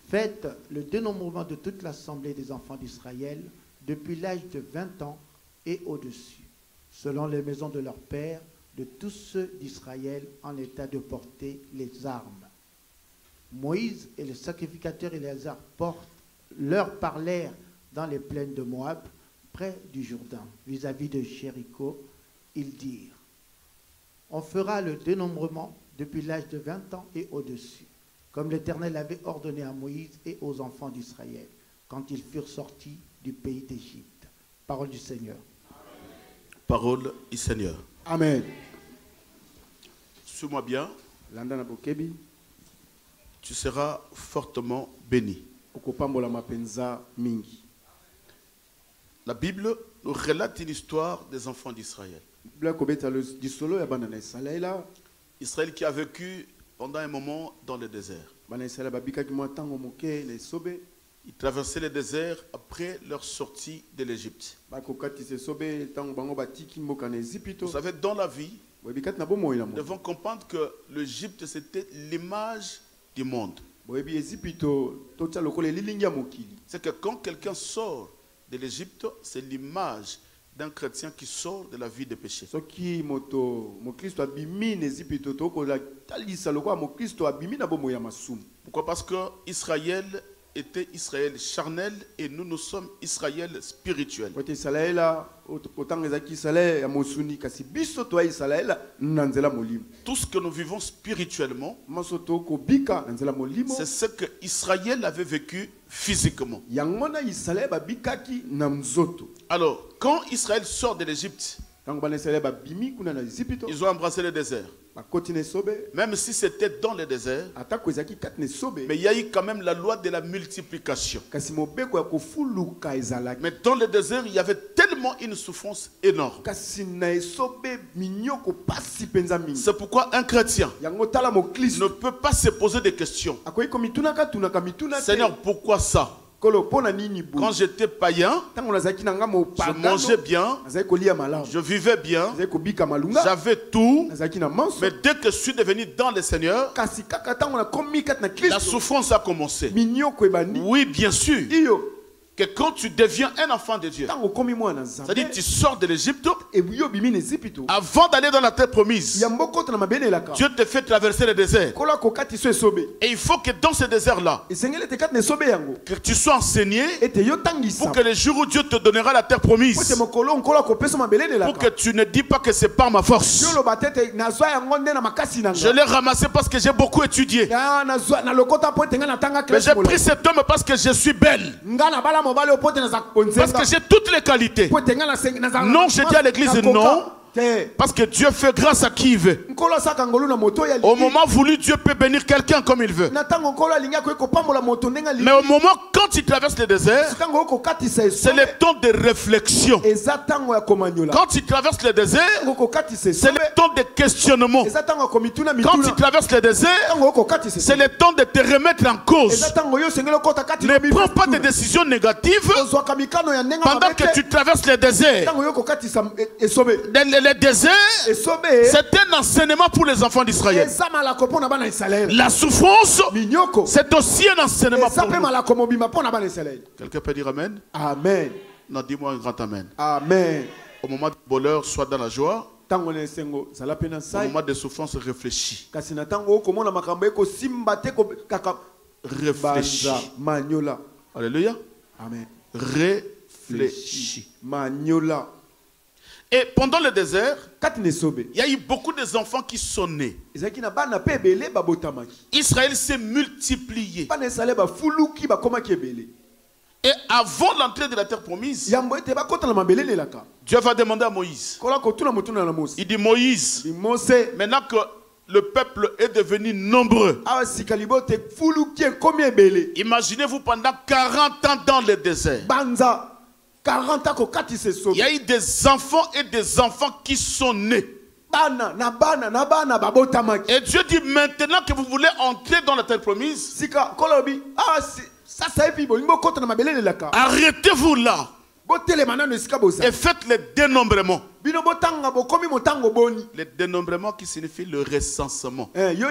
faites le dénombrement de toute l'assemblée des enfants d'Israël depuis l'âge de 20 ans et au-dessus, selon les maisons de leurs pères, de tous ceux d'Israël en état de porter les armes. Moïse et le sacrificateur Éléazar leur parlèrent dans les plaines de Moab, près du Jourdain, vis-à-vis de Jéricho. Ils dirent, on fera le dénombrement depuis l'âge de 20 ans et au-dessus, comme l'Éternel avait ordonné à Moïse et aux enfants d'Israël, quand ils furent sortis du pays d'Égypte. Parole du Seigneur. Parole du Seigneur. Amen. Suis-moi bien. Tu seras fortement béni. La Bible nous relate une histoire des enfants d'Israël. Israël qui a vécu pendant un moment dans le désert. Ils traversaient le désert après leur sortie de l'Égypte. Vous savez, dans la vie, nous devons comprendre que l'Égypte, c'était l'image du monde. C'est que quand quelqu'un sort de l'Égypte, c'est l'image d'un chrétien qui sort de la vie de péché. Pourquoi? Parce que Israël était Israël charnel et nous sommes Israël spirituel. Tout ce que nous vivons spirituellement, c'est ce que Israël avait vécu physiquement. Alors, quand Israël sort de l'Égypte, ils ont embrassé le désert. Même si c'était dans le désert, mais il y a eu quand même la loi de la multiplication. Mais dans le désert, il y avait tellement une souffrance énorme. C'est pourquoi un chrétien ne peut pas se poser des questions. Seigneur, pourquoi ça? Quand j'étais païen, je mangeais bien, je vivais bien, j'avais tout, mais dès que je suis devenu dans le Seigneur, la souffrance a commencé. Oui, bien sûr. Que quand tu deviens un enfant de Dieu, c'est-à-dire tu sors de l'Égypte, avant d'aller dans la terre promise, Dieu te fait traverser le désert. Et il faut que dans ce désert-là, que tu sois enseigné pour que le jour où Dieu te donnera la terre promise, pour que tu ne dis pas que c'est par ma force. Je l'ai ramassé parce que j'ai beaucoup étudié. Mais j'ai pris cet homme parce que je suis belle. Parce que j'ai toutes les qualités. Non, je dis à l'église non. Parce que Dieu fait grâce à qui il veut. Au moment voulu, Dieu peut bénir quelqu'un comme il veut. Mais au moment quand il traverse le désert, c'est le temps de réflexion. Quand il traverse le désert, c'est le temps de questionnement. Quand il traverse le désert, c'est le temps de te remettre en cause. Ne prends pas de décisions négatives pendant que tu traverses le désert. Le désert, c'est un enseignement pour les enfants d'Israël. La souffrance, c'est aussi un enseignement pour nous. Quelqu'un peut dire Amen? Amen. Non, dis-moi un grand Amen. Amen. Au moment du bonheur, soit dans la joie. Au moment de souffrance, réfléchis. Réfléchis. Alléluia. Amen. Réfléchis. Et pendant le désert, il y a eu beaucoup d'enfants qui sont nés. Israël s'est multiplié. Et avant l'entrée de la terre promise, Dieu va demander à Moïse. Il dit Moïse, maintenant que le peuple est devenu nombreux, imaginez-vous pendant 40 ans dans le désert. Il y a eu des enfants et des enfants qui sont nés. Et Dieu dit maintenant que vous voulez entrer dans la terre promise, arrêtez-vous là et faites le dénombrement. Le dénombrement qui signifie le recensement. Maintenant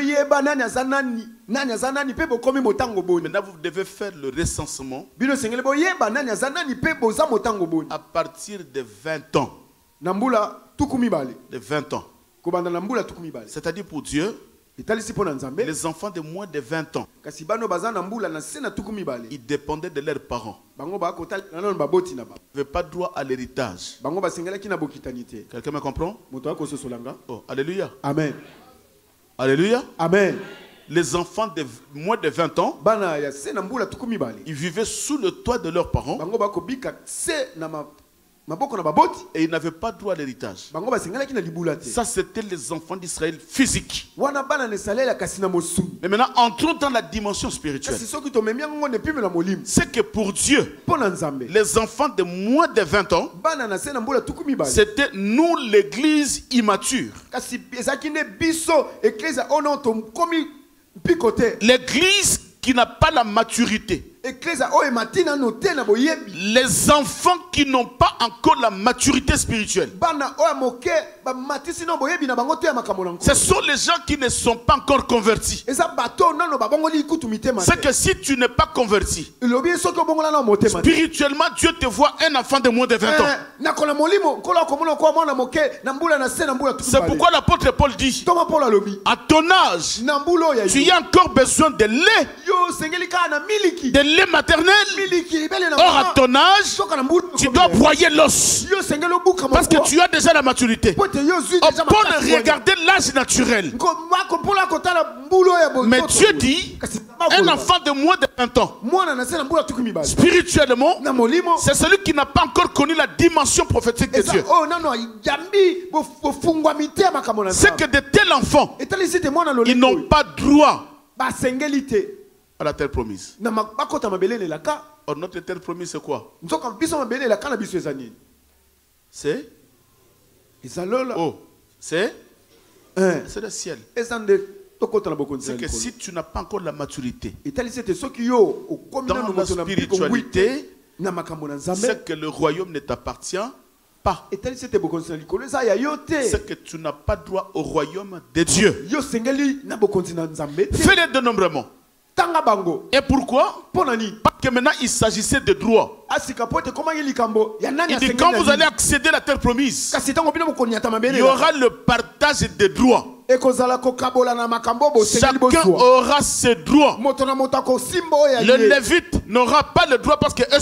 vous devez faire le recensement à partir de 20 ans. De 20 ans. C'est-à-dire pour Dieu, les enfants de moins de 20 ans, ils dépendaient de leurs parents. Ils n'avaient pas droit à l'héritage. Quelqu'un me comprend? Oh, alléluia. Amen. Alléluia. Amen. Les enfants de moins de 20 ans, ils vivaient sous le toit de leurs parents. Et ils n'avaient pas droit à l'héritage. Ça, c'était les enfants d'Israël physiques. Mais maintenant, entrons dans la dimension spirituelle. C'est que pour Dieu, les enfants de moins de 20 ans, c'était nous, l'église immature. L'église qui n'a pas la maturité. Les enfants qui n'ont pas encore la maturité spirituelle. Ce sont les gens qui ne sont pas encore convertis. C'est que si tu n'es pas converti, spirituellement, Dieu te voit un enfant de moins de 20 ans. C'est pourquoi l'apôtre Paul dit, à ton âge, tu as encore besoin de lait. De lait maternel. Or à ton âge, tu dois broyer l'os. Parce que tu as déjà la maturité. Paul regardait l'âge naturel. Mais Dieu dit, un enfant de moins de 20 ans, spirituellement, c'est celui qui n'a pas encore connu la dimension prophétique de Dieu. C'est que de tels enfants, ils n'ont pas droit à la terre promise. Or, notre terre promise, c'est quoi? C'est oh, c'est le ciel. C'est que si tu n'as pas encore la maturité dans la spiritualité, c'est que le royaume ne t'appartient pas. C'est que tu n'as pas droit au royaume de Dieu. Fais le dénombrement. Et pourquoi? Parce que maintenant il s'agissait de droit. Il dit quand vous allez accéder à la terre promise, il y aura le partage des droits. Chacun aura ses droits. Le lévite n'aura pas le droit parce que eux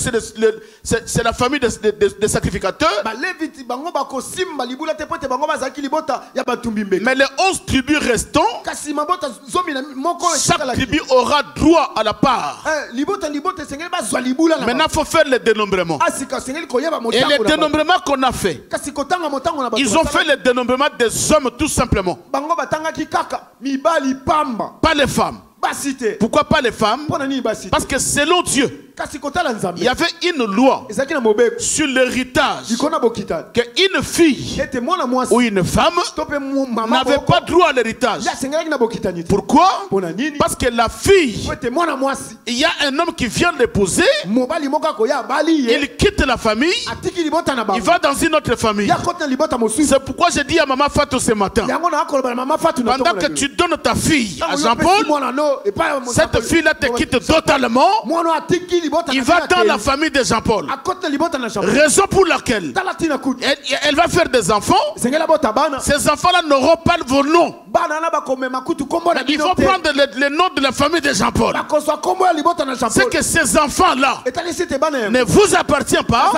c'est la famille des sacrificateurs. Mais les 11 tribus restants, chaque tribu aura droit à la part. Maintenant il faut faire le dénombrement. Et le dénombrement qu'on a fait, ils ont fait le dénombrement des hommes tout simplement. Pas les femmes. Pourquoi pas les femmes? Parce que selon Dieu, il y avait une loi sur l'héritage qu'une fille ou une femme n'avait pas droit à l'héritage. Pourquoi? Parce que la fille, il y a un homme qui vient l'épouser, il quitte la famille, il va dans une autre famille. C'est pourquoi j'ai dit à Maman Fatou ce matin, pendant que tu donnes ta fille à Jean-Paul, cette fille-là te quitte totalement. Il va dans la famille de Jean-Paul. Raison pour laquelle elle va faire des enfants. Ces enfants-là n'auront pas vos noms. Il faut prendre le nom de la famille de Jean-Paul. C'est que ces enfants-là ne vous appartiennent pas,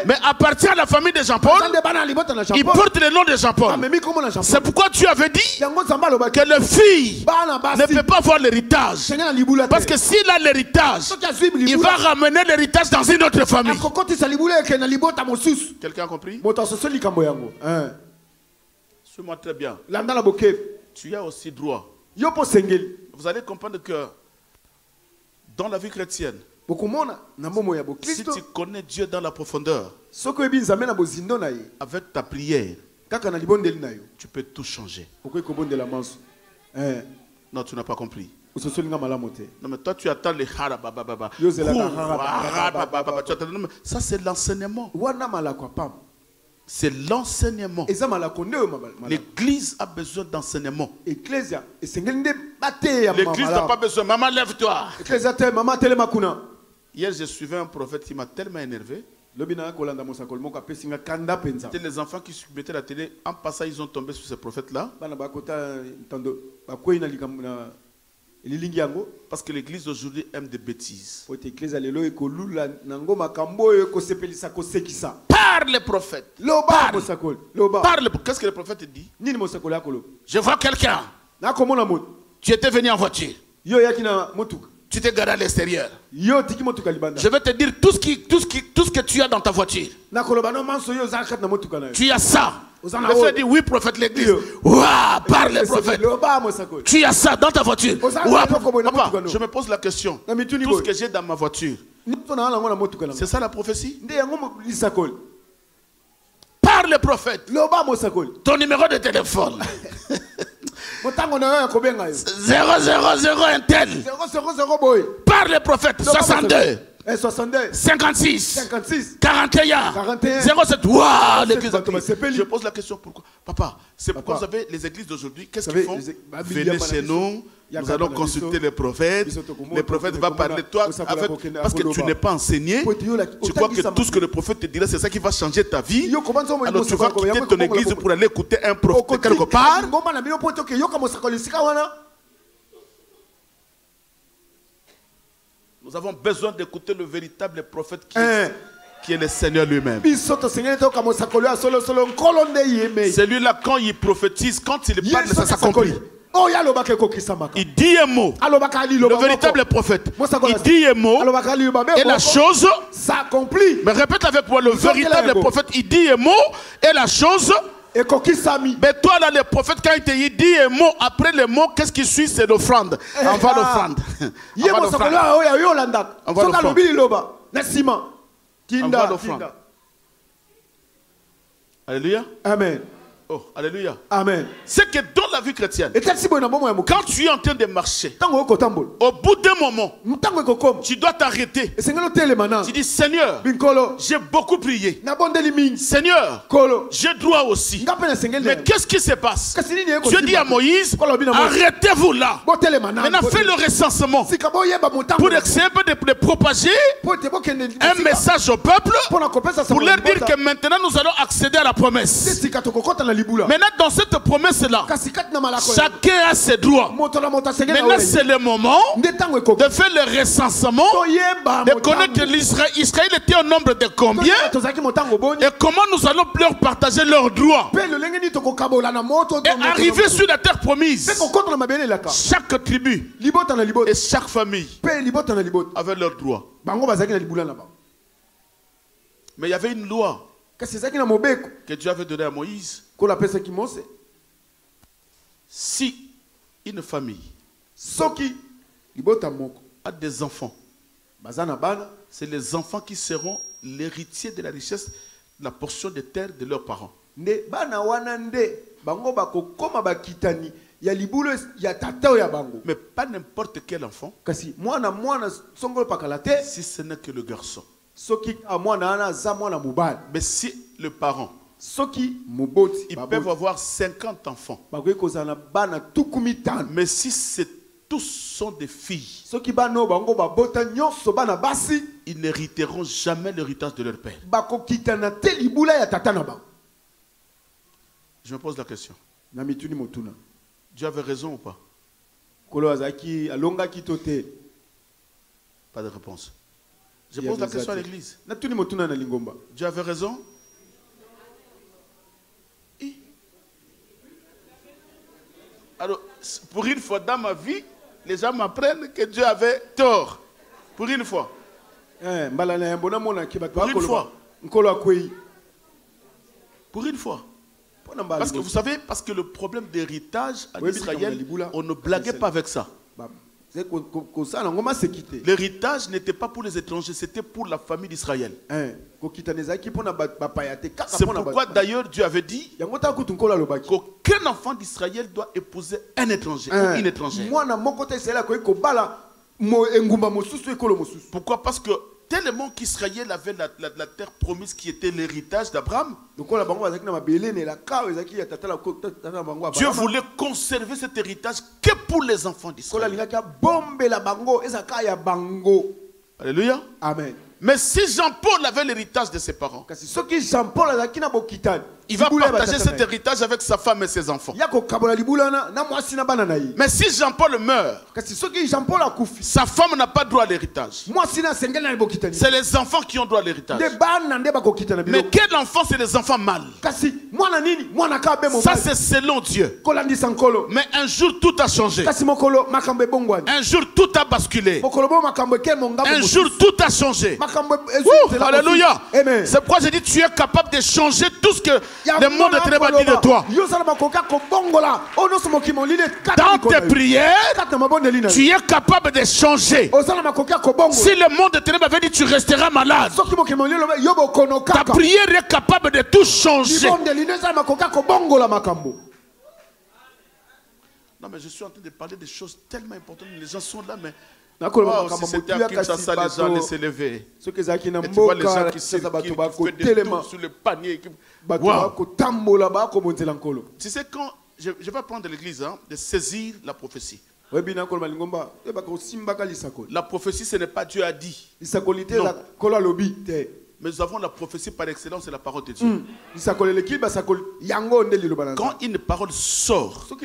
mais appartiennent à la famille de Jean-Paul. Ils portent le nom de Jean-Paul. C'est pourquoi tu avais dit que le fils ne peut pas avoir l'héritage. Parce que s'il a l'héritage, il va ramener l'héritage dans une autre famille. Quelqu'un a compris? Suis-moi très bien. Tu as aussi droit. Vous allez comprendre que dans la vie chrétienne, si tu connais Dieu dans la profondeur, avec ta prière, tu peux tout changer. Non, tu n'as pas compris. Non, mais toi tu attends les harabababa. Ça c'est l'enseignement. C'est l'enseignement. L'église a besoin d'enseignement. L'église n'a pas besoin. Maman, lève-toi. Hier, je suivais un prophète qui m'a tellement énervé. Les enfants qui mettaient la télé, en passant, ils ont tombé sur ce prophète-là. Parce que l'église aujourd'hui aime des bêtises. Parle le prophète. Parle. Qu'est-ce que le prophète dit? Je vois quelqu'un. Tu étais venu en voiture. Tu t'es garé à l'extérieur. Je vais te dire tout ce que tu as dans ta voiture. Tu as ça. Le prophète dit oui, prophète, l'église. Ouah, parle le prophète. Tu as ça dans ta voiture. Ouah, papa, je me pose la question. Tout ce que j'ai dans ma voiture, c'est ça la prophétie? Parle le prophète. Ton numéro de téléphone. 000 un tel. Par le prophète. 62 56 41 07. Waouh, l'église. Je pose la question pourquoi? Papa, c'est pourquoi vous avez les églises d'aujourd'hui, qu'est-ce qu'ils font? Venez chez nous, nous allons consulter les prophètes. Le prophète va parler de toi parce que tu n'es pas enseigné. Tu crois que tout ce que le prophète te dira, c'est ça qui va changer ta vie. Alors tu vas quitter ton église pour aller écouter un prophète quelque part. Nous avons besoin d'écouter le véritable prophète qui est le Seigneur lui-même. Celui-là, quand il prophétise, quand il parle, ça s'accomplit. Il dit un mot. Le véritable prophète, il dit un mot et la chose s'accomplit. Mais répète avec moi, le véritable prophète, il dit un mot et la chose. Mais toi là, le prophète, quand il te dit un mot, après le mot, qu'est-ce qui suit? C'est l'offrande. On va l'offrande. On va l'offrande. Alléluia. Amen. Oh, alléluia. Amen. C'est que dans la vie chrétienne, quand tu es en train de marcher, au bout d'un moment, tu dois t'arrêter. Tu dis, Seigneur, j'ai beaucoup prié. Seigneur, j'ai droit aussi. Mais qu'est-ce qui se passe? Dieu dit à Moïse, arrêtez-vous là. Maintenant, fais le recensement pour essayer de propager un message au peuple pour leur dire que maintenant nous allons accéder à la promesse. Maintenant, dans cette promesse-là, chacun a ses droits. Maintenant, c'est le moment de faire le recensement, de connaître l'Israël. Israël était au nombre de combien et comment nous allons leur partager leurs droits. Et arriver sur la terre promise, chaque tribu et chaque famille avait leurs droits. Mais il y avait une loi que Dieu avait donnée à Moïse. Si une famille a des enfants, c'est les enfants qui seront l'héritier de la richesse, de la portion de terre de leurs parents. Mais pas n'importe quel enfant, si ce n'est que le garçon. Mais si le parent, ils peuvent avoir 50 enfants, mais si tous sont des filles, ils n'hériteront jamais l'héritage de leur père. Je me pose la question. Dieu avait raison ou pas? Pas de réponse. Je pose la question à l'église. Dieu avait raison? Alors, pour une fois dans ma vie, les gens m'apprennent que Dieu avait tort. Pour une fois. Pour une fois. Pour une fois. Parce que vous savez, parce que le problème d'héritage en Israël, on ne blaguait pas avec ça. L'héritage n'était pas pour les étrangers, c'était pour la famille d'Israël. C'est pourquoi d'ailleurs Dieu avait dit qu'aucun enfant d'Israël doit épouser un étranger ou une étrangère. Pourquoi? Parce que tellement qu'Israël avait la terre promise qui était l'héritage d'Abraham, Dieu voulait conserver cet héritage que pour les enfants d'Israël. Alléluia. Amen. Mais si Jean-Paul avait l'héritage de ses parents, il va partager cet héritage avec sa femme et ses enfants. Mais si Jean-Paul meurt, sa femme n'a pas droit à l'héritage. C'est les enfants qui ont droit à l'héritage. Mais quel enfant? C'est les enfants mâles. Ça c'est selon Dieu. Mais un jour tout a changé. Un jour tout a basculé. Un jour tout a changé. Alléluia. C'est pourquoi j'ai dit tu es capable de changer tout ce que le monde de ténèbres dit de toi. Dans tes prières, tu es capable de changer. Si le monde de ténèbres avait dit tu resteras malade, ta prière est capable de tout changer. Non mais je suis en train de parler des choses tellement importantes. Les gens sont là mais... Wow, si c'était à Kinshasa, les gens laissaient lever. Et tu vois les gens qui font des tours sur le panier. Wow. Tu sais, quand je vais prendre l'église, de saisir la prophétie. La prophétie, ce n'est pas Dieu a dit. Non. Mais nous avons la prophétie par excellence, c'est la parole de Dieu. Quand une parole sort, tu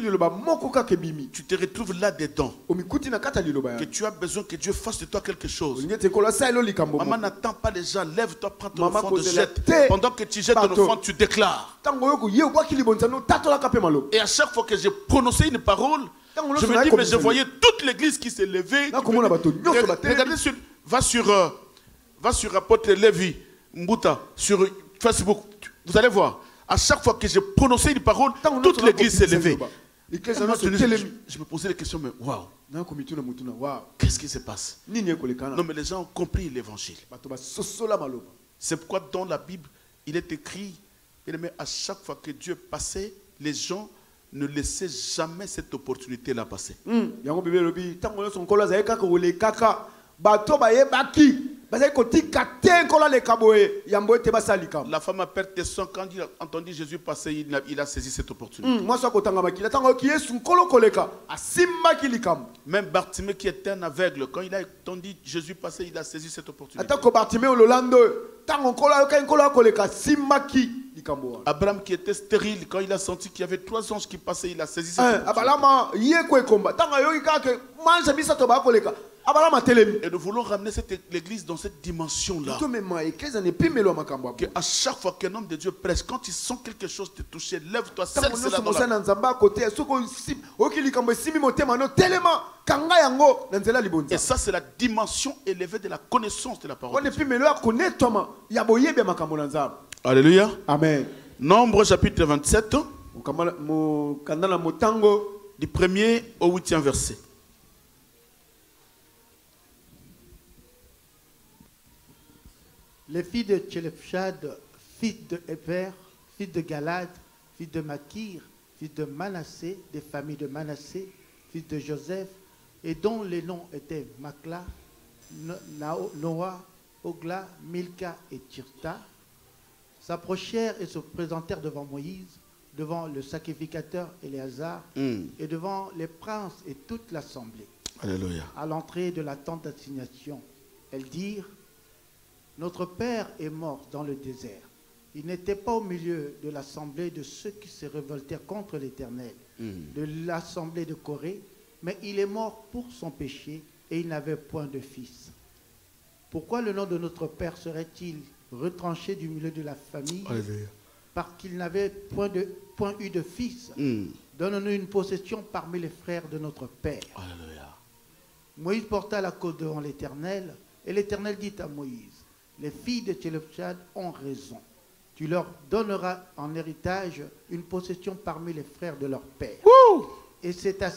te retrouves là-dedans. Que tu as besoin que Dieu fasse de toi quelque chose. Maman n'attend pas les gens. Lève-toi, prends ton enfant, jette. Pendant que tu jettes ton enfant, tu déclares. Et à chaque fois que j'ai prononcé une parole, je me dis, mais je voyais toute l'église qui s'est levée. Regardez, va sur apôtre Lévi Mbuta sur Facebook. Vous allez voir. À chaque fois que j'ai prononcé une parole, toute l'église s'est levée. Je me posais des questions, mais waouh. Qu'est-ce qui se passe? Non, mais les gens ont compris l'évangile. C'est pourquoi dans la Bible, il est écrit, à chaque fois que Dieu passait, les gens ne laissaient jamais cette opportunité-là passer. La femme a perdu son quand il a entendu Jésus passer, il a saisi cette opportunité. Même Bartimée qui était un aveugle, quand il a entendu Jésus passer, il a saisi cette opportunité. Abraham qui était stérile, quand il a senti qu'il y avait 3 anges qui passaient, il a saisi cette Et nous voulons ramener l'église dans cette dimension-là. À chaque fois qu'un homme de Dieu prêche, quand il sent quelque chose te toucher, lève-toi, serre-cela dans la... Et ça, c'est la dimension élevée de la connaissance de la parole de Dieu. Alléluia. Amen. Nombre chapitre 27, du 1er au 8e verset. Les filles de Tchelefchad, fils de Héber, fils de Galad, fils de Makir, fils de Manassé, des familles de Manassé, fils de Joseph, et dont les noms étaient Makla, Noah, Ogla, Milka et Tirta, s'approchèrent et se présentèrent devant Moïse, devant le sacrificateur Éléazar, et devant les princes et toute l'assemblée. Alléluia. À l'entrée de la tente d'assignation, elles dirent: notre père est mort dans le désert. Il n'était pas au milieu de l'assemblée de ceux qui se révoltèrent contre l'Éternel, de l'assemblée de Corée, mais il est mort pour son péché et il n'avait point de fils. Pourquoi le nom de notre père serait-il retranché du milieu de la famille? Alléluia. Parce qu'il n'avait point eu de fils. Donne-nous une possession parmi les frères de notre père. Alléluia. Moïse porta la cause devant l'Éternel, et l'Éternel dit à Moïse: les filles de Tchelefchad ont raison. Tu leur donneras en héritage une possession parmi les frères de leur père. Et c'est à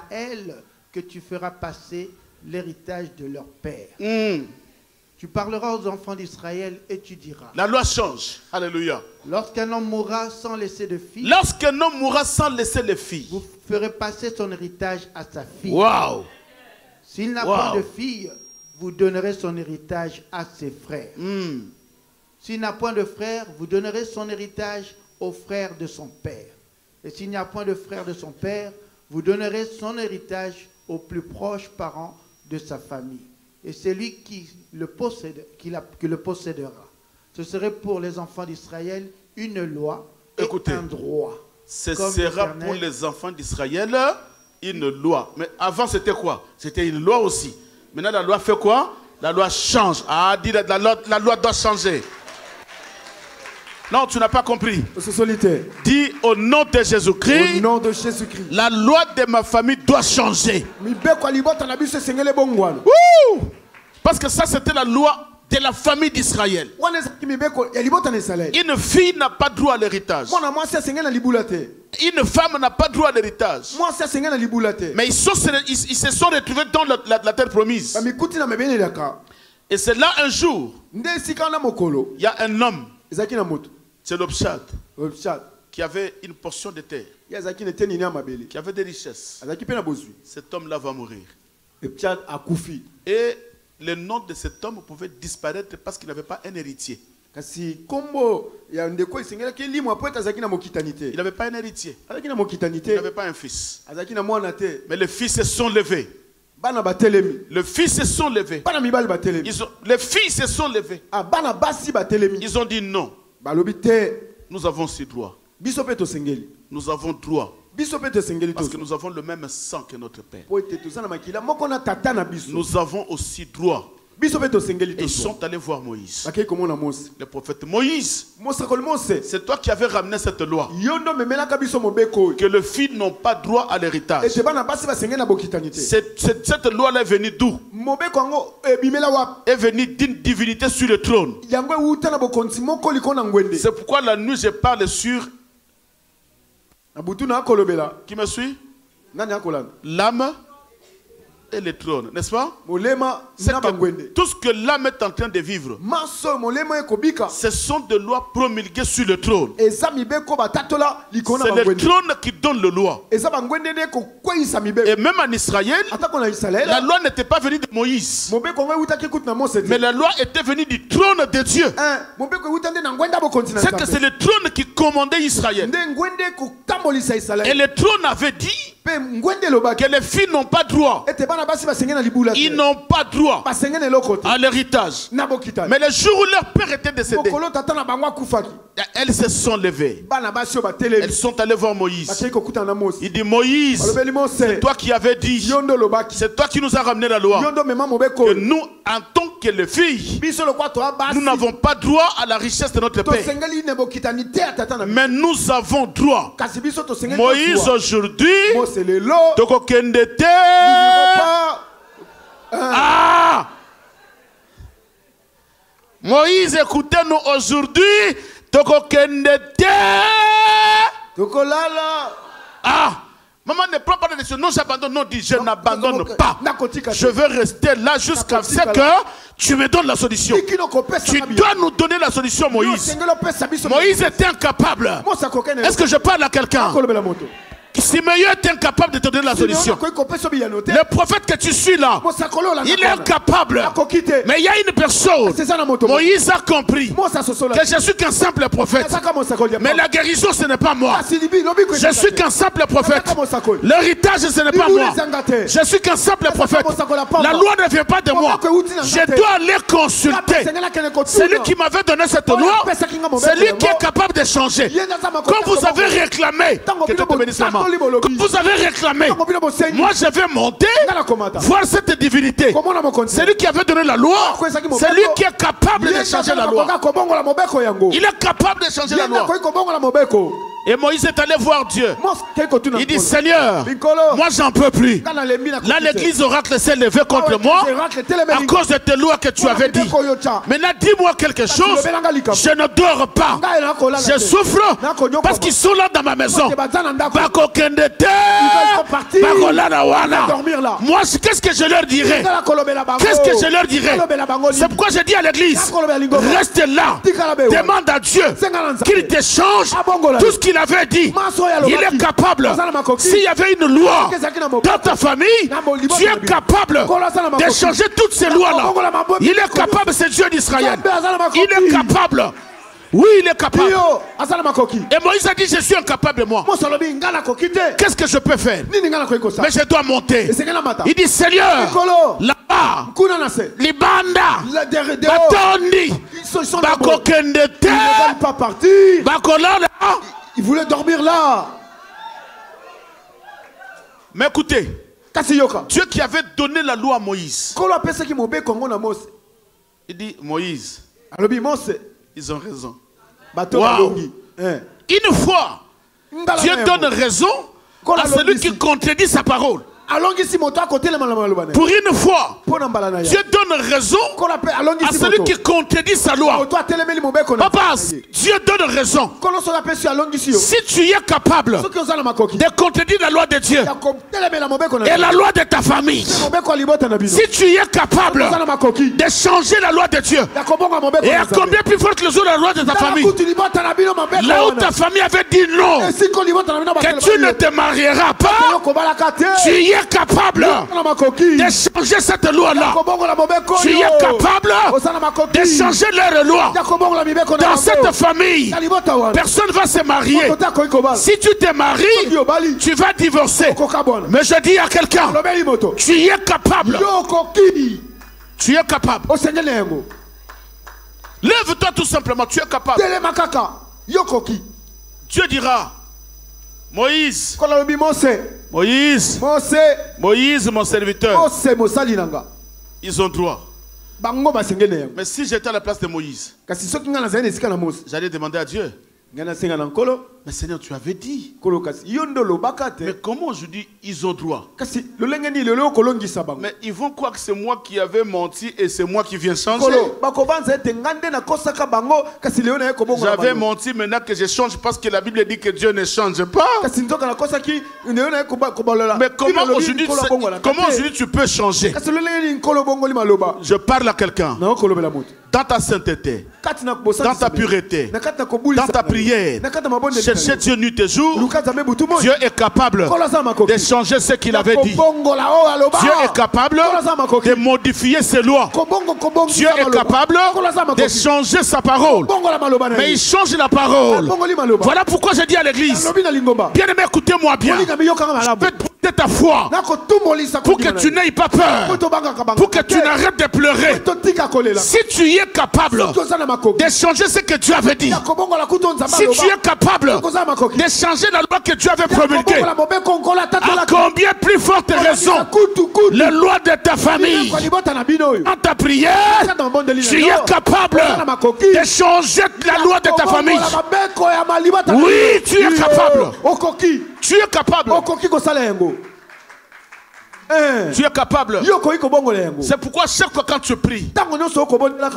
elles que tu feras passer l'héritage de leur père. Tu parleras aux enfants d'Israël et tu diras: la loi change. Alléluia. lorsqu'un homme mourra sans laisser de fille, Lorsqu'un homme mourra sans laisser de fille, vous ferez passer son héritage à sa fille. Wow. S'il n'a pas de fille, vous donnerez son héritage à ses frères. S'il n'a point de frère, vous donnerez son héritage aux frères de son père. Et s'il n'y a point de frère de son père, vous donnerez son héritage aux plus proches parents de sa famille. Et c'est lui qui le possédera. Ce serait pour les enfants d'Israël une loi et un droit. Ce sera pour les enfants d'Israël une loi. Mais avant, c'était quoi? C'était une loi aussi. Maintenant, la loi fait quoi? La loi change. Ah, dis la loi doit changer. Non, tu n'as pas compris. Dis au nom de Jésus-Christ. Au nom de Jésus-Christ. La loi de ma famille doit changer. Parce que ça, c'était la loi de la famille d'Israël. Une fille n'a pas droit à l'héritage. Une femme n'a pas droit à l'héritage. Mais ils se sont retrouvés dans la terre promise. Et c'est là un jour, il y a un homme, c'est Tchelefchad, qui avait une portion de terre, qui avait des richesses. Cet homme-là va mourir. Et le nom de cet homme pouvait disparaître parce qu'il n'avait pas un héritier. Il n'avait pas un héritier. Il n'avait pas un fils. Mais les fils se sont levés. Les fils se sont levés. Les filles se sont levées. Ils ont dit non. Nous avons ce droit. Nous avons droit. Parce que nous avons le même sang que notre père. Nous avons aussi droit. Et ils sont allés voir Moïse. Le prophète Moïse, c'est toi qui avais ramené cette loi, que les filles n'ont pas droit à l'héritage. Cette loi-là est venue d'où? Est venue d'une divinité sur le trône. C'est pourquoi la nuit je parle sur... Qui me suit? L'âme et le trône, n'est-ce pas? Tout ce que l'âme est en train de vivre, ce sont des lois promulguées sur le trône. C'est le trône qui donne les lois. Et même en Israël, la loi n'était pas venue de Moïse, mais la loi était venue du trône de Dieu. C'est que c'est le trône qui commandait Israël. Et le trône avait dit que les filles n'ont pas droit. Ils n'ont pas droit à l'héritage. Mais le jour où leur père était décédé, elles se sont levées. Elles sont allées voir Moïse. Il dit, Moïse, c'est toi qui avais dit, c'est toi qui nous as ramené la loi, que nous, en tant que les filles, nous n'avons pas droit à la richesse de notre père. Mais nous avons droit. Moïse aujourd'hui, Moïse, écoutez-nous aujourd'hui. Maman ne prend pas de décision. Non, j'abandonne. Non, dit, je n'abandonne pas. Je veux rester là jusqu'à ce que tu me donnes la solution. Tu dois nous donner la solution, Moïse. Moïse était incapable. Est-ce que je parle à quelqu'un? Simeon est incapable de te donner la solution. Le prophète que tu suis là, il est incapable. Mais il y a une personne. Moïse a compris que je suis qu'un simple prophète. Mais la guérison, ce n'est pas moi. Je suis qu'un simple prophète. L'héritage, ce n'est pas moi. Je suis qu'un simple prophète. La loi ne vient pas de moi. Je dois aller consulter. C'est lui qui m'avait donné cette loi. C'est lui qui est capable de changer. Quand vous avez réclamé, que Dieu te bénisse, maman. Quand vous avez réclamé, moi je vais monter, voir cette divinité. C'est lui qui avait donné la loi. C'est lui qui est capable de changer la loi. Il est capable de changer la loi. Et Moïse est allé voir Dieu. Il dit, Seigneur, moi j'en peux plus. Là l'église oracle s'est levée contre moi à cause de tes lois que tu avais dit. Maintenant dis-moi quelque chose. Je ne dors pas. Je souffre parce qu'ils sont là dans ma maison. Moi qu'est-ce que je leur dirais? Qu'est-ce que je leur dirais? C'est pourquoi je dis à l'église, reste là. Demande à Dieu qu'il te change tout ce qu'il avait dit. Il est capable. S'il y avait une loi dans ta famille, tu es capable de changer toutes ces lois-là. Il est capable, c'est Dieu d'Israël. Il est capable. Oui, il est capable. Et Moïse a dit, je suis incapable moi. Qu'est-ce que je peux faire? Mais je dois monter. Il dit, Seigneur, là-bas, les bandas, Batondi, Bakokendete, ils ne veulent pas partir. Ils voulaient dormir là. Mais écoutez, Dieu qui avait donné la loi à Moïse, il dit, Moïse, ils ont raison. Wow. Une fois, Dieu donne raison à celui qui contredit sa parole. Pour une fois, Dieu donne raison à celui qui contredit sa loi. Papa, Dieu donne raison. Si tu es capable de contredire la loi de Dieu et la loi de ta famille, si tu es capable de changer la loi de Dieu, et à combien plus fort que les autres la loi de ta famille, là où ta famille avait dit non, que tu ne te marieras pas, tu es capable de changer cette loi-là. Tu es capable de changer leur loi. Dans cette famille, personne ne va se marier. Si tu te maries, tu vas divorcer. Mais je dis à quelqu'un, tu es capable. Tu es capable. Lève-toi tout simplement, tu es capable. Dieu dira, Moïse, Moïse, Moïse, mon serviteur, ils ont droit. Mais si j'étais à la place de Moïse, j'allais demander à Dieu, mais Seigneur, tu avais dit. Mais comment je dis ils ont droit? Mais ils vont croire que c'est moi qui avais menti et c'est moi qui viens changer. J'avais menti, maintenant que je change parce que la Bible dit que Dieu ne change pas. Mais comment aujourd'hui tu peux changer? Je parle à quelqu'un. Dans ta sainteté, dans ta pureté, dans ta prière, chercher Dieu nuit et jour, Dieu est capable de changer ce qu'il avait dit. Dieu est capable de modifier ses lois. Dieu est capable de changer sa parole. Mais il change la parole. Voilà pourquoi je dis à l'église, bien aimé, écoutez-moi bien. Je vais te ta foi, pour que tu n'aies pas peur, pour que tu n'arrêtes de pleurer. Si tu es capable de changer ce que Dieu avait dit, si tu es capable de changer la loi que Dieu avait promulguée, à combien plus forte raison les lois de ta famille, en ta prière, tu es capable de changer la loi de ta famille. Oui, tu es capable. Tu es capable. Tu es capable. C'est pourquoi chaque fois quand tu pries,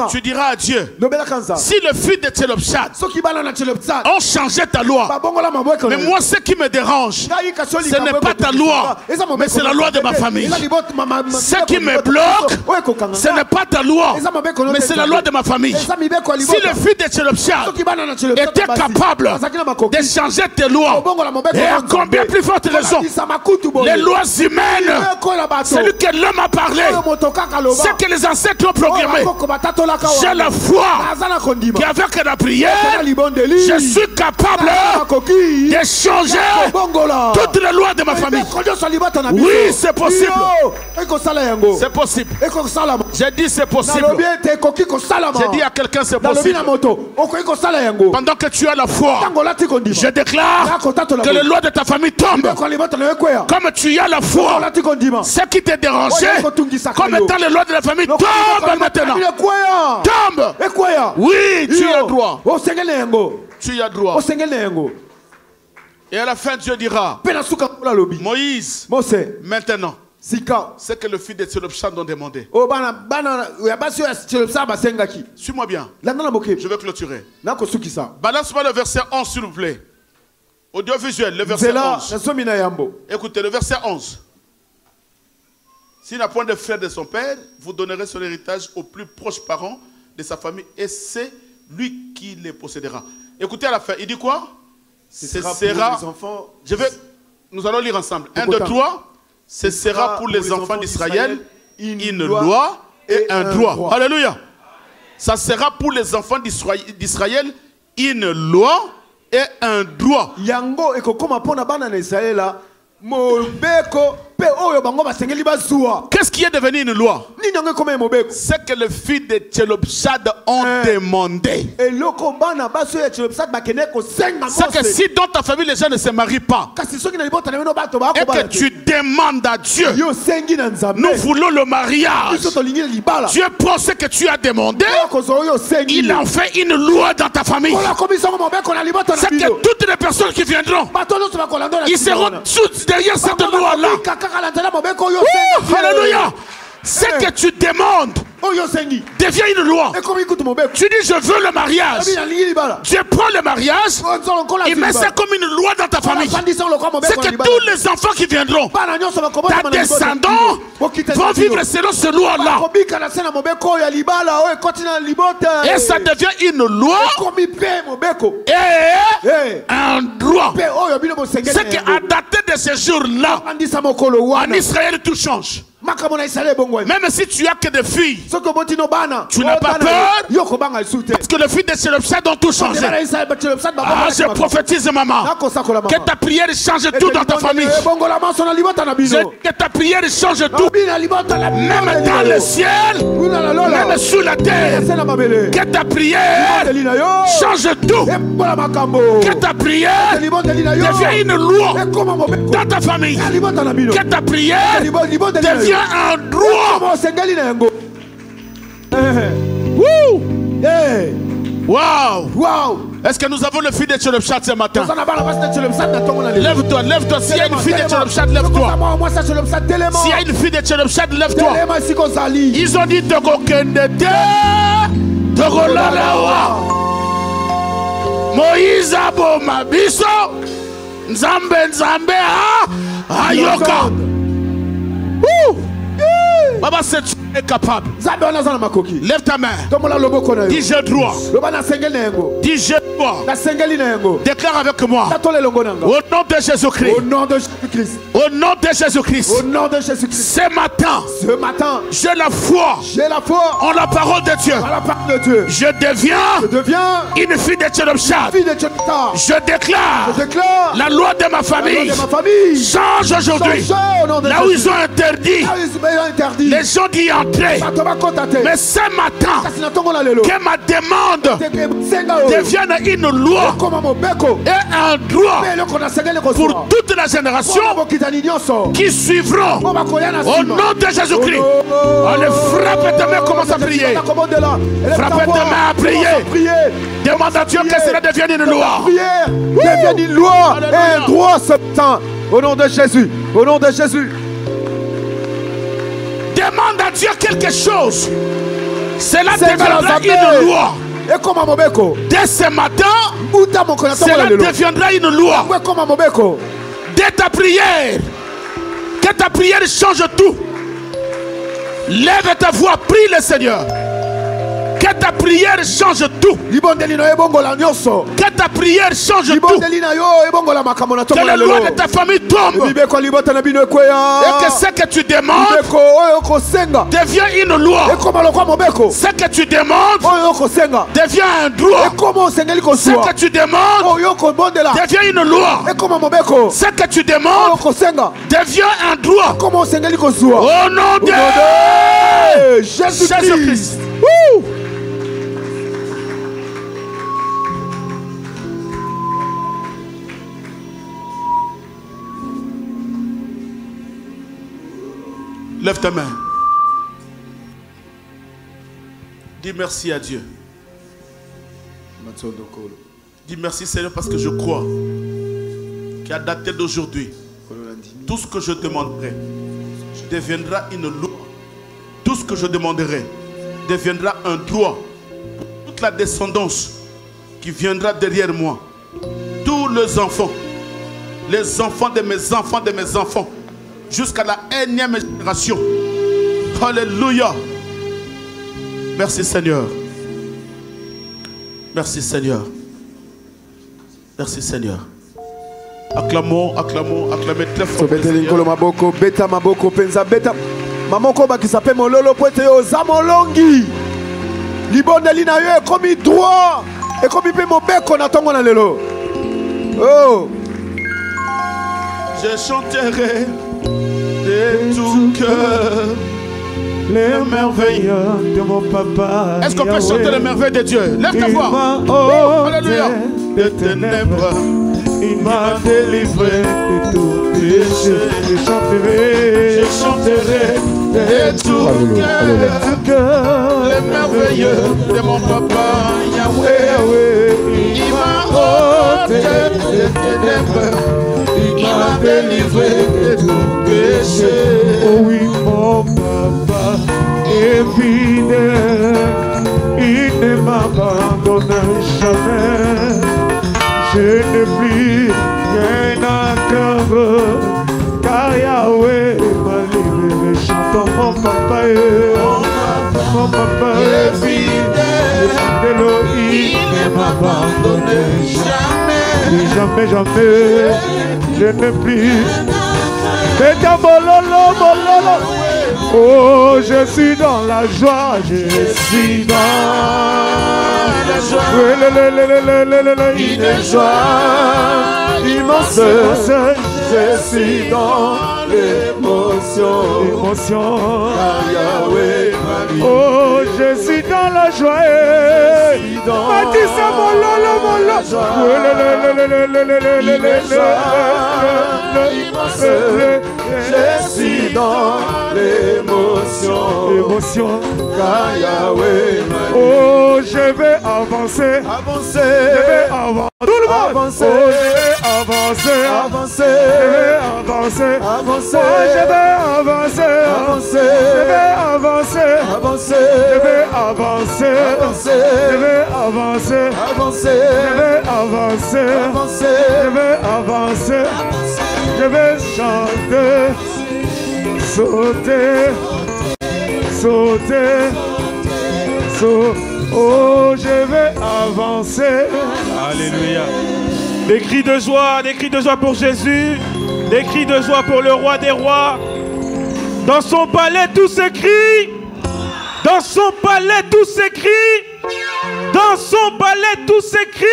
tu diras à Dieu, si le fils de Tchelopchad ont changé ta loi, mais moi ce qui me dérange, ce n'est pas ta loi, mais c'est la loi de ma famille. Ce qui me bloque, ce n'est pas ta loi, mais c'est la loi de ma famille. Si le fils de Tchelopchad était capable de changer tes lois, et à combien plus forte raison, les lois humaines, celui que l'homme a parlé, c'est que les ancêtres ont programmé. J'ai la foi qu'avec la prière, je suis capable de changer toutes les lois de ma famille. Oui, c'est possible. C'est possible. J'ai dit c'est possible. J'ai dit à quelqu'un c'est possible. Pendant que tu as la foi, je déclare que les lois de ta famille tombent. Comme tu as la foi, ce qui te dérangeait, comme étant les lois de la famille, tombe maintenant. Tombe. Oui, tu as droit. Tu as droit. Et à la fin, Dieu dira, Moïse, maintenant, c'est que le fils de Tchelopchad ont demandé. Suis-moi bien. Je vais clôturer. Balance-moi le verset 11, s'il vous plaît. Audiovisuel, le verset 11. Écoutez, le verset 11. S'il n'a point de frère de son père, vous donnerez son héritage aux plus proches parents de sa famille et c'est lui qui les possédera. Écoutez à la fin, il dit quoi? Ce sera pour les enfants. Nous allons lire ensemble. 1, 2, 3. Ce sera pour les enfants d'Israël une loi et un droit. Alléluia. Ça sera pour les enfants d'Israël une loi et un droit. Yango et comment pour Israël là. Qu'est-ce qui est devenu une loi? C'est que les filles de Tchelopchad ont demandé. C'est que si dans ta famille les gens ne se marient pas et que tu demandes à Dieu, nous voulons le mariage, Dieu prend ce que tu as demandé, il en fait une loi dans ta famille. C'est que toutes les personnes qui viendront, ils seront toutes derrière cette loi-là. Alléluia. Ce que tu demandes devient une loi. Tu dis je veux le mariage. Dieu prend le mariage et met ça comme une loi dans ta famille. C'est que tous les enfants qui viendront, ta descendants vont vivre selon ce loi-là. Et ça devient une loi et un droit. C'est qu'à dater de ce jour-là, en Israël tout change. Même si tu as que des filles, tu n'as pas peur, parce que les filles de Tchelopchad ont tout changé. Ah, je prophétise, maman, que ta prière change tout dans ta famille. Que ta prière change tout, même dans le ciel, même sous la terre. Que ta prière change tout. Que ta prière devienne une loi dans ta famille. Que ta prière devienne un droit. Wow. Wow. Est-ce que nous avons le fils de Tchelopchad ce matin? Lève-toi, lève-toi. S'il y a une fille de Tchelopchad, lève-toi. S'il y a une fille de Tchelopchad, lève-toi. Ils ont dit Togo Kendete, Togo Lalawa. Moïse Abo Mabiso, Nzambe Nzambe Ayoka. Baba, c'est est capable. Nzambe wana aza na makoki. Lève ta main. Tombola loboko na yo. Dis j'ai droit. Loba na sengeli na yango. Dis j'ai droit. Na sengeli na yango. Déclare avec moi. Tatole longo nanga. Au nom de Jésus-Christ. Au nom de Jésus-Christ. Au nom de Jésus-Christ. Au nom de Jésus-Christ. Ce matin. Ce matin. J'ai la foi. J'ai la foi. En la parole de Dieu. En la parole de Dieu. Je deviens une fille de Tchédopchad. Je déclare la loi de ma famille change aujourd'hui. Là où ils ont interdit les gens d'y entrer. Mais ce matin, que ma demande devienne une loi et un droit pour toute la génération qui suivront au nom de Jésus-Christ. Allez, frappe ta main, commence à prier. Frappe ta main à prier. Demande à Dieu que cela devienne une loi. Devienne une loi et un droit ce matin. Au nom de Jésus. Au nom de Jésus. Demande à Dieu quelque chose. Cela deviendra une loi. Dès ce matin, cela deviendra une loi. Dès ta prière, que ta prière change tout. Lève ta voix, prie le Seigneur. Que ta prière change tout. Que ta prière change tout. Que les lois de ta famille tombent. Et que ce que tu demandes devient une loi. Ce que tu demandes devient un droit. Ce que tu demandes devient une loi. Ce que tu demandes devient un droit. Au nom de Jésus-Christ. Lève ta main. Dis merci à Dieu. Dis merci Seigneur parce que je crois qu'à dater d'aujourd'hui, tout ce que je demanderai deviendra une loi. Tout ce que je demanderai deviendra un droit pour toute la descendance qui viendra derrière moi. Tous les enfants de mes enfants, jusqu'à la énième génération. Alléluia. Merci Seigneur. Merci Seigneur. Merci Seigneur. Acclamons très fort. Beta maboko penza beta. Mamoko bakisape mololo poete yo zamolongi. Libondeli na yo ekomi droit. Ekomi pe mobeko na tongo na lelo. Oh. Je chanterai de tout cœur les merveilles de mon papa. Est-ce qu'on peut chanter les merveilles de Dieu? Lève ta voix. Alléluia. Des ténèbres, il m'a délivré de tout péché. Je chanterai de tout cœur les merveilles de mon papa Yahweh. Il m'a ôté des ténèbres. Il m'a délivré de tout péché. Oh oui, mon papa est fidèle. Il ne m'abandonne jamais. Je n'ai plus rien à craindre. Car Yahweh m'a libéré. Chantons mon papa. Mon papa est fidèle. Il ne m'abandonne jamais. Jamais. Je n'ai plus. Oh, je suis dans la joie. Je suis dans la joie. Une joie immense. Je suis dans l'émotion. Oh, je suis dans la joie. Je suis dans l'émotion. Oh, je vais avancer. Je vais avancer. Tout le monde. Avancer. Oh, je vais avancer. Je vais avancer. Je vais avancer. Je vais avancer. Je vais avancer. Je vais avancer. Je vais chanter, sauter. sauter. Oh, je vais avancer. Alléluia. Des cris de joie pour Jésus, des cris de joie pour le roi des rois. Dans son palais, tout s'écrit. Dans son palais, tout s'écrit. Dans son palais, tout s'écrit.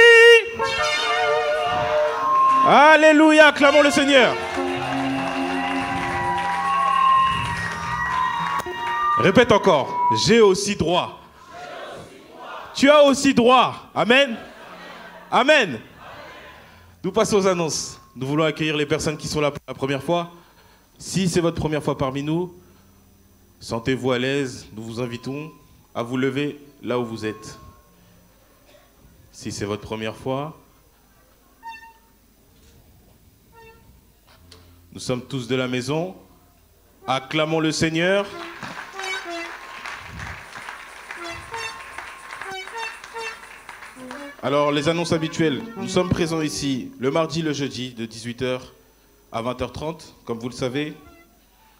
Alléluia, acclamons le Seigneur. Répète encore, j'ai aussi droit. Tu as aussi droit. Amen. Amen. Nous passons aux annonces. Nous voulons accueillir les personnes qui sont là pour la première fois. Si c'est votre première fois parmi nous, sentez-vous à l'aise. Nous vous invitons à vous lever là où vous êtes. Si c'est votre première fois, nous sommes tous de la maison. Acclamons le Seigneur. Alors, les annonces habituelles. Nous sommes présents ici le mardi, le jeudi, de 18h à 20h30, comme vous le savez.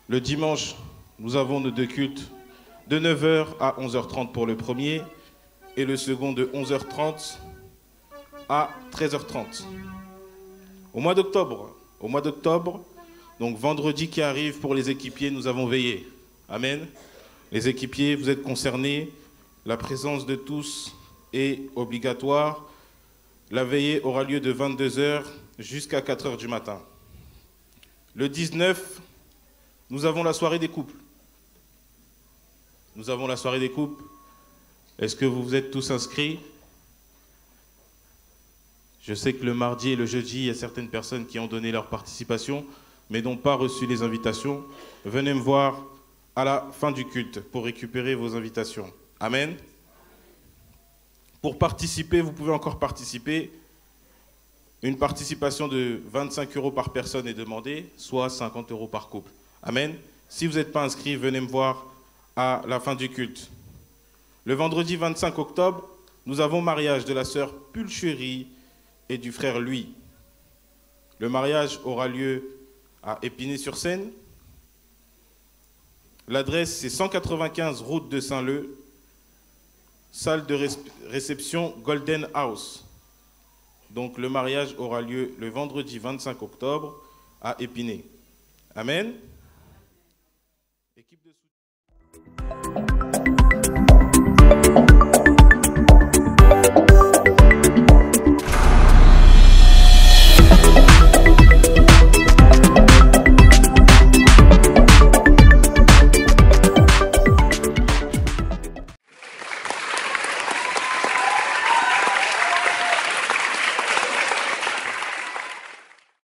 Le dimanche, nous avons nos deux cultes de 9h à 11h30 pour le premier et le second de 11h30 à 13h30. Au mois d'octobre, donc vendredi qui arrive pour les équipiers, nous avons veillé. Amen. Les équipiers, vous êtes concernés. La présence de tous est obligatoire. La veillée aura lieu de 22h jusqu'à 4h du matin. Le 19, nous avons la soirée des couples. Est-ce que vous vous êtes tous inscrits? Je sais que le mardi et le jeudi, il y a certaines personnes qui ont donné leur participation, mais n'ont pas reçu les invitations. Venez me voir à la fin du culte pour récupérer vos invitations. Amen. Pour participer, vous pouvez encore participer. Une participation de 25 € par personne est demandée, soit 50 € par couple. Amen. Si vous n'êtes pas inscrit, venez me voir à la fin du culte. Le vendredi 25 octobre, nous avons mariage de la sœur Pulcherie et du frère Louis. Le mariage aura lieu à Épinay-sur-Seine. L'adresse, c'est 195 route de Saint-Leu, salle de réception Golden House. Donc le mariage aura lieu le vendredi 25 octobre à Épinay. Amen.